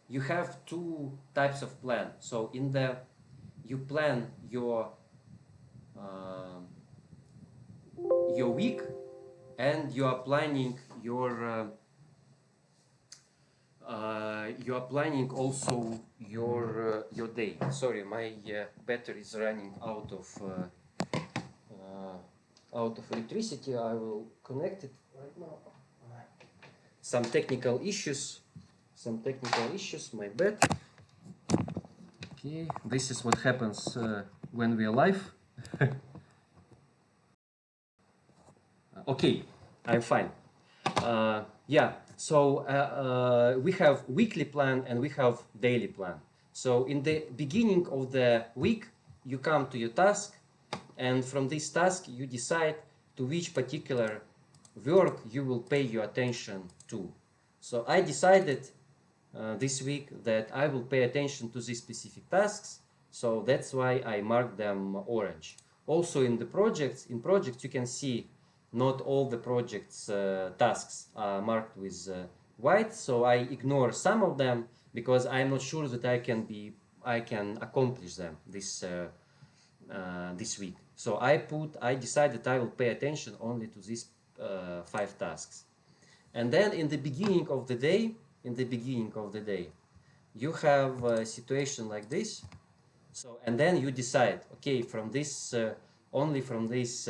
Speaker 1: you have two types of plan. So you plan your week, and you are planning you are planning also your day. Sorry, my battery is running out of electricity. I will connect it right now. Some technical issues. My bad. Okay, this is what happens when we are live. Okay, I'm fine. Yeah, so we have weekly plan and we have daily plan. So in the beginning of the week, you come to your task, and from this task you decide to which particular work you will pay your attention to. So I decided this week that I will pay attention to these specific tasks, so that's why I marked them orange. Also in projects you can see not all the projects tasks are marked with white, so I ignore some of them because I'm not sure that I can accomplish them this week. So I decided I will pay attention only to these 5 tasks. And then in the beginning of the day, you have a situation like this. So, and then you decide, okay, from this only from these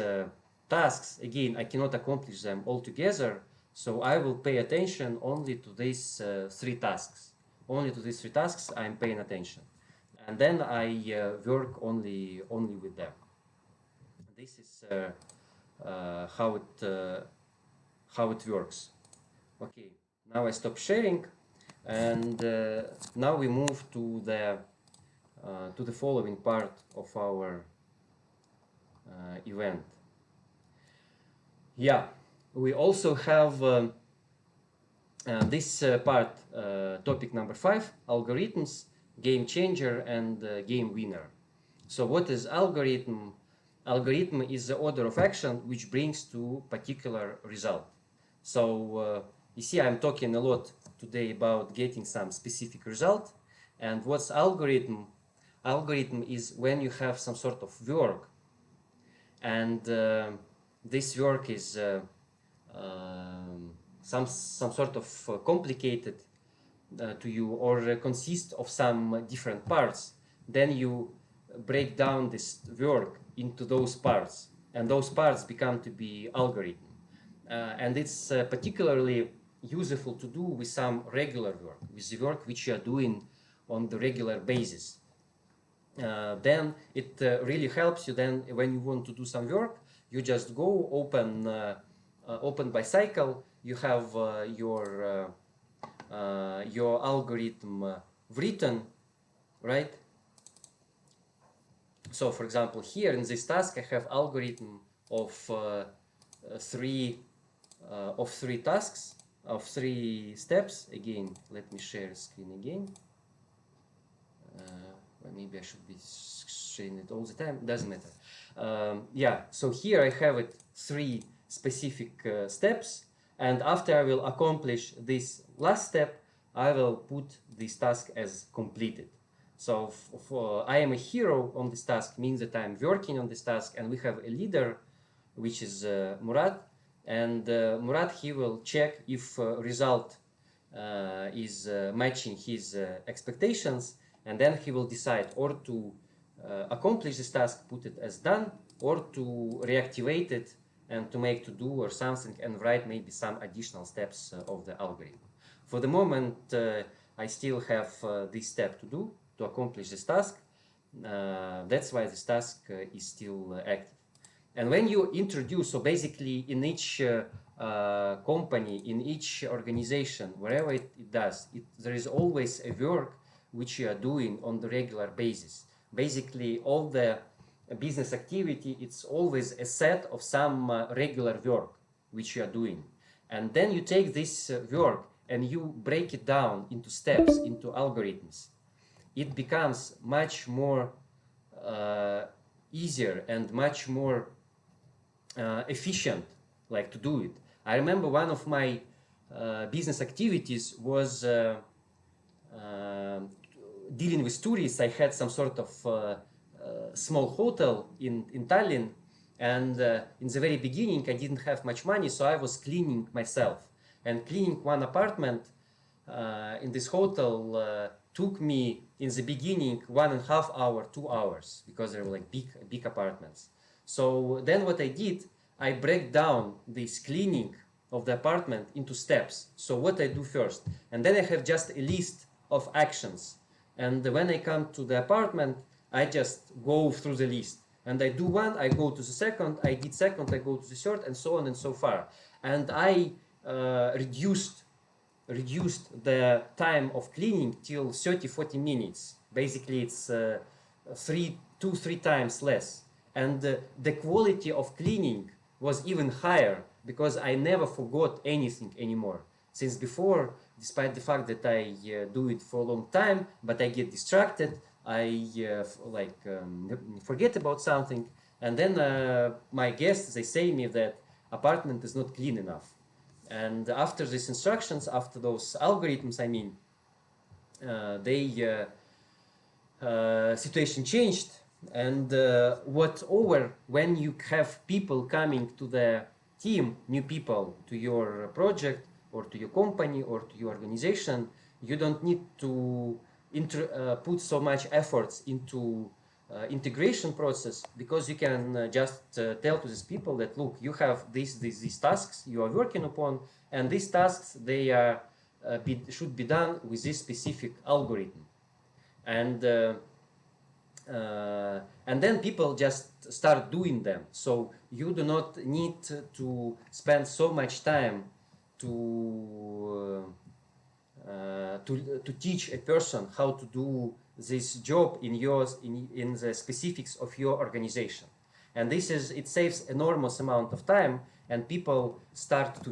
Speaker 1: tasks, again, I cannot accomplish them all together, so I will pay attention only to these 3 tasks. Only to these 3 tasks I'm paying attention, and then I work only with them. This is how it works. Okay, now I stop sharing, and now we move to the following part of our event. Yeah, we also have this part, topic number 5, algorithms, game changer, and game winner. So what is algorithm? Algorithm is the order of action which brings to particular result. So you see, I'm talking a lot today about getting some specific result. And what's algorithm? Algorithm is when you have some sort of work, and this work is some sort of complicated to you, or consist of some different parts, then you break down this work into those parts, and those parts become to be algorithm. And it's particularly useful to do with some regular work, with the work which you are doing on the regular basis. Then it really helps you. Then when you want to do some work, you just go open ByCycle. You have your algorithm written, right? So for example, here in this task, I have algorithm of three tasks, of 3 steps. Again, let me share screen again. Well, maybe I should be sharing it all the time. Doesn't matter. Yeah. So here I have it 3 specific steps, and after I will accomplish this last step, I will put this task as completed. So I am a hero on this task, means that I am working on this task, and we have a leader, which is Murat, and Murat, he will check if result is matching his expectations, and then he will decide or to accomplish this task, put it as done, or to reactivate it and to make to do or something and write maybe some additional steps of the algorithm. For the moment, I still have this step to do to accomplish this task. That's why this task is still active. And when you introduce, so basically in each company, in each organization, wherever it does, there is always a work which you are doing on the regular basis. Basically, all the business activity, it's always a set of some regular work which you are doing. And then you take this work and you break it down into steps, into algorithms. It becomes much more easier and much more efficient, like to do it. I remember one of my business activities was dealing with tourists. I had some sort of small hotel in Tallinn, and in the very beginning I didn't have much money, so I was cleaning myself. And cleaning one apartment in this hotel took me in the beginning 1.5 hours, 2 hours, because they were like big apartments. So then what I did, I break down this cleaning of the apartment into steps. So what I do first, and then I have just a list of actions. And when I come to the apartment, I just go through the list. And I do one, I go to the second, I did second, I go to the third, and so on and so far. And I reduced the time of cleaning till 30-40 minutes. Basically, it's 2-3 times less. And the quality of cleaning was even higher because I never forgot anything anymore. Since before, despite the fact that I do it for a long time, but I get distracted, I forget about something, and then my guests, they say me that apartment is not clean enough. And after these instructions, after those algorithms, I mean, situation changed. And when you have people coming to the team, new people to your project or to your company or to your organization, you don't need to put so much efforts into integration process, because you can just tell to these people that, look, you have these tasks you are working upon, and these tasks, they are should be done with this specific algorithm. And then people just start doing them. So you do not need to spend so much time to teach a person how to do this job in the specifics of your organization. And it saves enormous amount of time, and people start to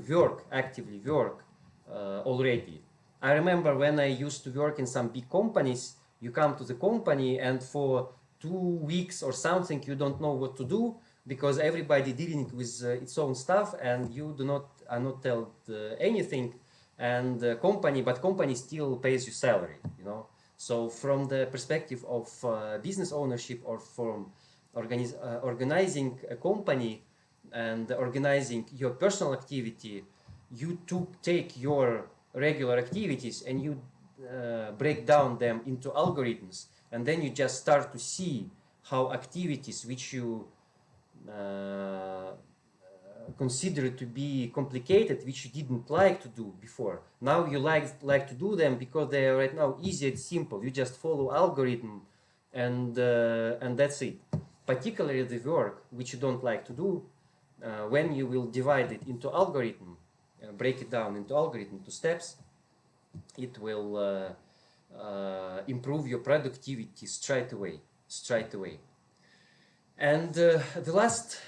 Speaker 1: actively work already. I remember when I used to work in some big companies, you come to the company and for 2 weeks or something, you don't know what to do, because everybody dealing with its own stuff, and you are not told anything. And company still pays you salary, you know. So from the perspective of business ownership, or from organizing a company and organizing your personal activity, you take your regular activities and you break down them into algorithms, and then you just start to see how activities which you consider to be complicated, which you didn't like to do before, now you like to do them because they are right now easy and simple. You just follow algorithm, and that's it. Particularly the work which you don't like to do, when you will divide it into algorithm, break it down into algorithm to steps, it will improve your productivity straight away. And the last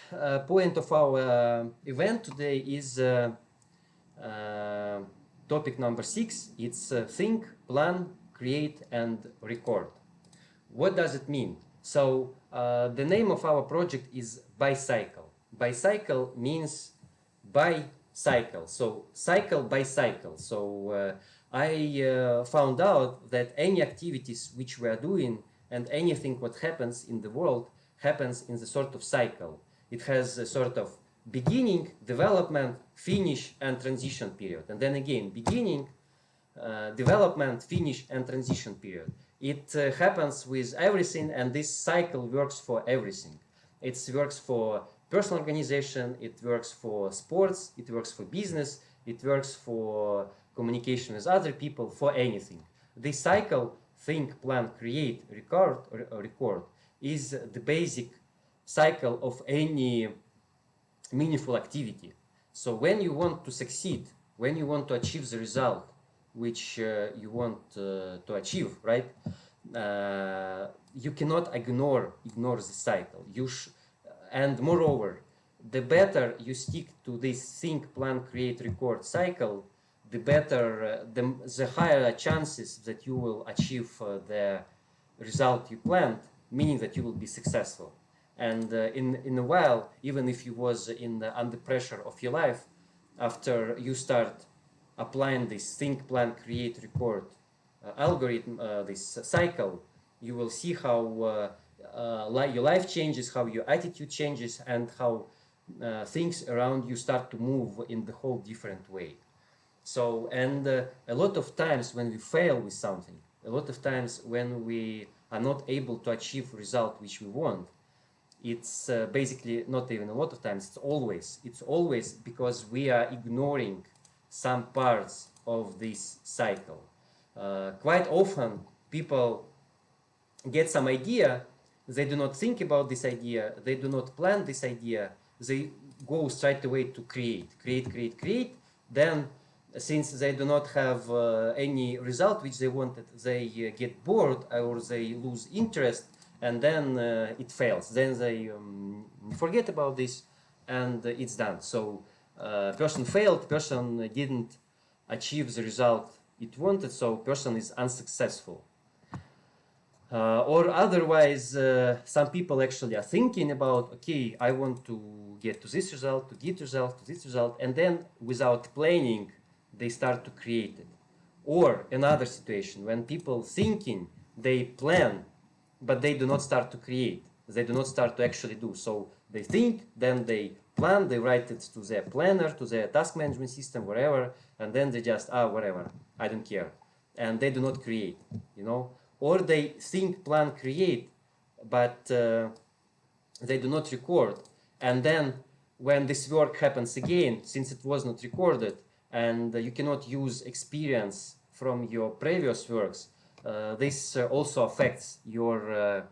Speaker 1: point of our event today is topic number 6. It's think, plan, create, and record. What does it mean? So the name of our project is ByCycle. ByCycle means bicycle. So cycle by cycle. So I found out that any activities which we are doing and anything what happens in the world happens in the sort of cycle. It has a sort of beginning, development, finish, and transition period. And then again, beginning, development, finish, and transition period. It happens with everything, and this cycle works for everything. It works for personal organization, it works for sports, it works for business, it works for communication with other people, for anything. This cycle, think, plan, create, record, is the basic cycle of any meaningful activity. So when you want to succeed, when you want to achieve the result which you want to achieve, right? You cannot ignore the cycle. And moreover, the better you stick to this think, plan, create, record cycle, the better, the higher chances that you will achieve the result you planned, meaning that you will be successful. And in a while, even if you was under pressure of your life, after you start applying this think, plan, create, record algorithm, this cycle, you will see how your life changes, how your attitude changes, and how things around you start to move in the whole different way. So, and a lot of times when we fail with something, a lot of times when we are not able to achieve result which we want, it's basically not even a lot of times, it's always because we are ignoring some parts of this cycle. Quite often people get some idea, they do not think about this idea, they do not plan this idea, they go straight away to create. Then since they do not have any result which they wanted, they get bored or they lose interest, and then it fails. Then they forget about this, and it's done. So person failed, person didn't achieve the result it wanted, so person is unsuccessful. Or otherwise, some people actually are thinking about, okay, I want to get to this result, to get result, to this result, and then without planning, they start to create it. Or another situation, when people thinking, they plan, but they do not start to create. They do not start to actually do. So they think, then they plan, they write it to their planner, to their task management system, wherever, and then they just, whatever, I don't care. And they do not create, you know. Or they think, plan, create, but they do not record. And then when this work happens again, since it was not recorded, and you cannot use experience from your previous works, this also affects your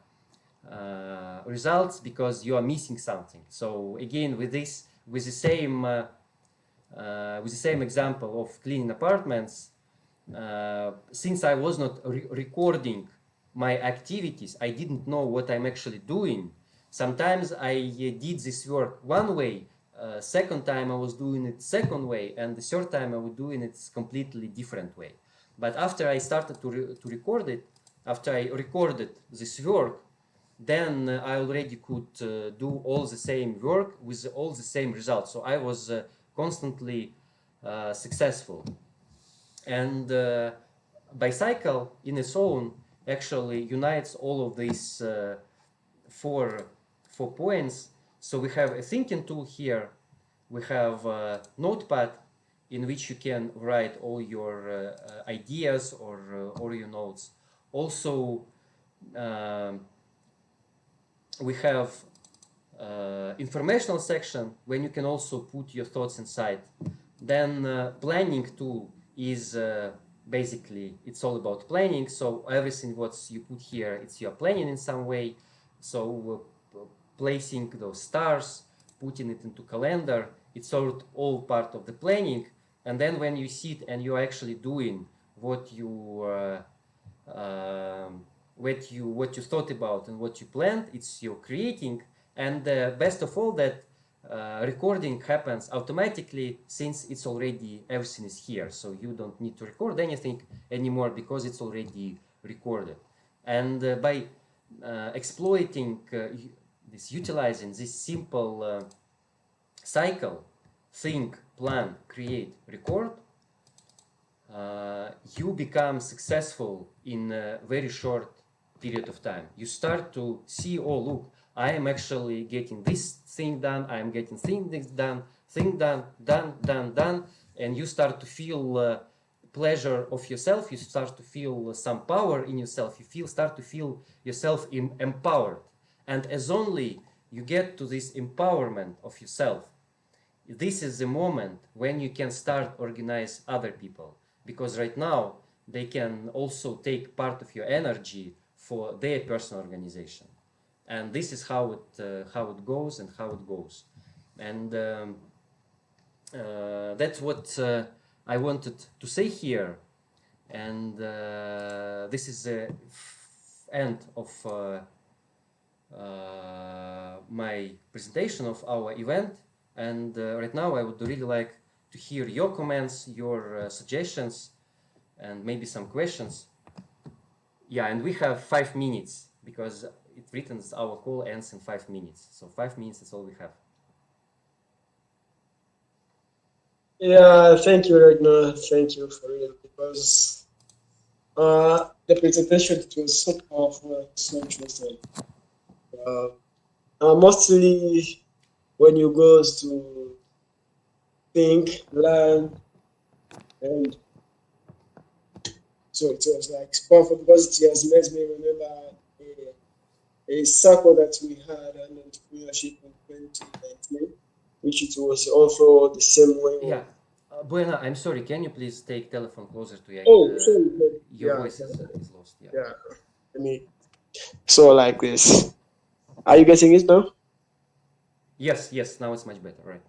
Speaker 1: results, because you are missing something. So again, with the same example of cleaning apartments, since I was not recording my activities, I didn't know what I'm actually doing. Sometimes I did this work one way, second time I was doing it second way, and the third time I was doing it completely different way. But after I started to record it, after I recorded this work, then I already could do all the same work with all the same results. So I was constantly successful. And ByCycle in its own actually unites all of these four points. So we have a thinking tool here, we have a notepad, in which you can write all your ideas or your notes. Also, um, we have informational section when you can also put your thoughts inside. Then planning tool is basically it's all about planning. So everything what you put here, it's your planning in some way. So placing those stars, putting it into calendar, it's all part of the planning. And then when you sit and you're actually doing what you what you thought about and what you planned, it's you're creating. And best of all, that recording happens automatically since it's already everything is here, so you don't need to record anything anymore because it's already recorded. And by exploiting this, utilizing this simple cycle, think, plan, create, record, you become successful in a very short period of time. You start to see, oh look, I am actually getting this thing done, I am getting things done, done, and you start to feel pleasure of yourself. You start to feel some power in yourself. Start to feel yourself empowered, and as only you get to this empowerment of yourself, this is the moment when you can start organize other people, because right now they can also take part of your energy for their personal organization. And this is how it goes and how it goes. And that's what I wanted to say here. And this is the end of my presentation of our event. And right now I would really like to hear your comments, your suggestions, and maybe some questions. Yeah, and we have 5 minutes because it written our call ends in 5 minutes. So 5 minutes is all we have.
Speaker 2: Yeah, thank you, Ragnar. Thank you for it because the presentation it was so powerful, so interesting. Uh, Mostly when you go to think, learn, and so it was like powerful because it has made me remember a circle that we had on entrepreneurship in 2019, which it was also the same way
Speaker 1: Yeah,
Speaker 2: of.
Speaker 1: Buena, I'm sorry. Can you please take telephone closer to you?
Speaker 2: Oh, sorry.
Speaker 1: Your
Speaker 2: Yeah,
Speaker 1: voice is lost. Yeah.
Speaker 2: yeah. Let me. So like this. Are you getting it now?
Speaker 1: Yes, yes. Now it's much better. Right.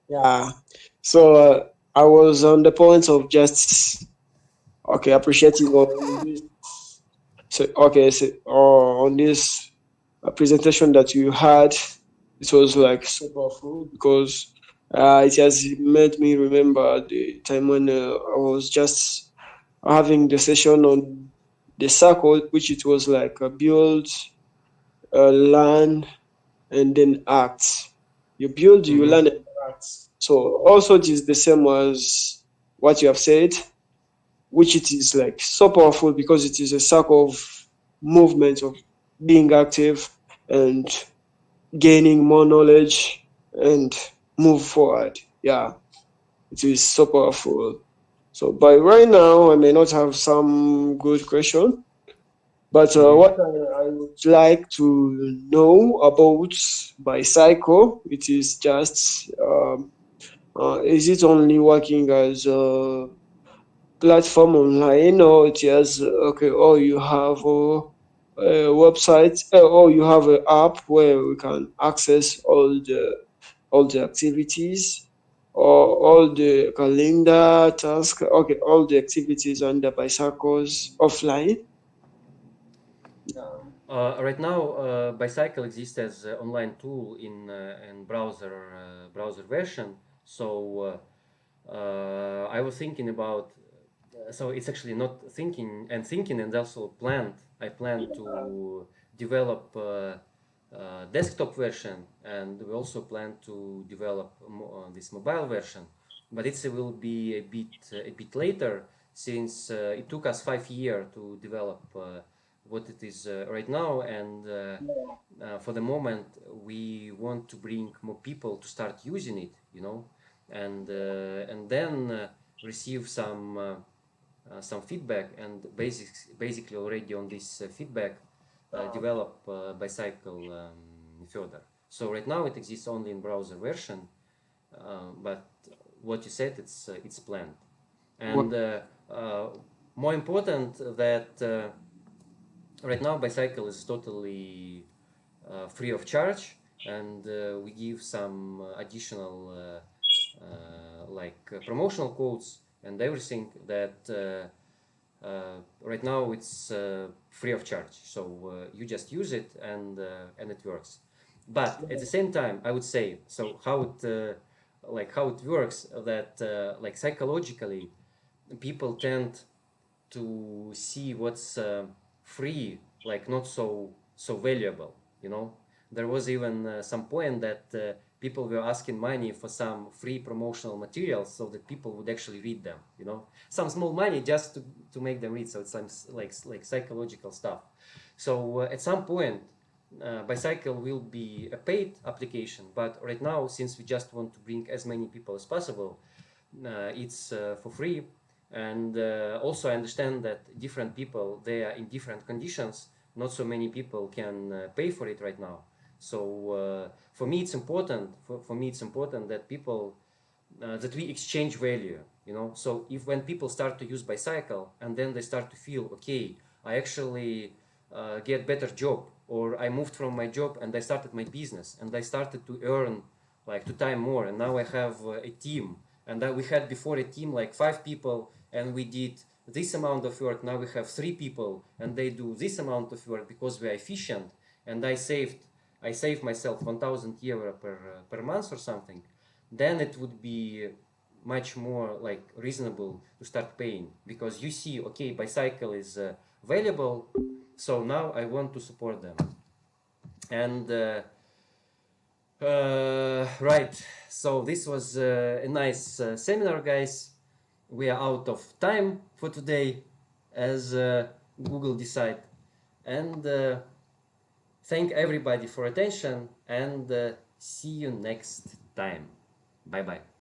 Speaker 2: Yeah. So I was on the point of just okay appreciating on this. So okay, so on this presentation that you had, it was like so powerful because it has made me remember the time when I was just having the session on the circle, which it was like a build, learn, and then act. You build, you
Speaker 1: Mm-hmm.
Speaker 2: learn, and act. So also it is the same as what you have said, which it is like so powerful because it is a circle of movement of being active and gaining more knowledge and move forward. Yeah, it is so powerful. So by right now, I may not have some good question, but
Speaker 1: Mm-hmm.
Speaker 2: what I would like to know about ByCycle, it is just is it only working as a platform online, or it has okay, or you have a website, or you have an app where we can access all the activities or all the calendar task, okay, all the activities under ByCycles offline.
Speaker 1: Right now, ByCycle exists as an online tool in browser version. So I was thinking about. So it's actually not thinking and also planned. I plan to develop desktop version, and we also plan to develop this mobile version. But it will be a bit later, since it took us 5 years to develop what it is right now. And for the moment we want to bring more people to start using it. and then receive some feedback, and basically already on this feedback develop ByCycle further. So right now it exists only in browser version, but what you said, it's planned. And more important that right now ByCycle is totally free of charge, and we give some additional promotional codes and everything that right now it's free of charge. So you just use it, and it works. But at the same time, I would say, so how it works, that like psychologically people tend to see what's free like not so valuable, you know. There was even some point that people were asking money for some free promotional materials so that people would actually read them, you know, some small money just to make them read. So it's some like psychological stuff. So at some point ByCycle will be a paid application, but right now, since we just want to bring as many people as possible, it's for free. And also I understand that different people, they are in different conditions. Not so many people can pay for it right now. So for me it's important, for me it's important that people that we exchange value, you know. So if when people start to use ByCycle and then they start to feel, okay, I actually get better job, or I moved from my job and I started my business and I started to earn like 2 times more, and now I have a team, and we had before a team like 5 people and we did this amount of work. Now we have 3 people and they do this amount of work because we are efficient, and I saved myself 1,000 euro per month or something. Then it would be much more like reasonable to start paying, because you see, okay, ByCycle is valuable, so now I want to support them. And right, so this was a nice seminar, guys. We are out of time for today, as Google decide. And thank everybody for attention, and see you next time. Bye bye.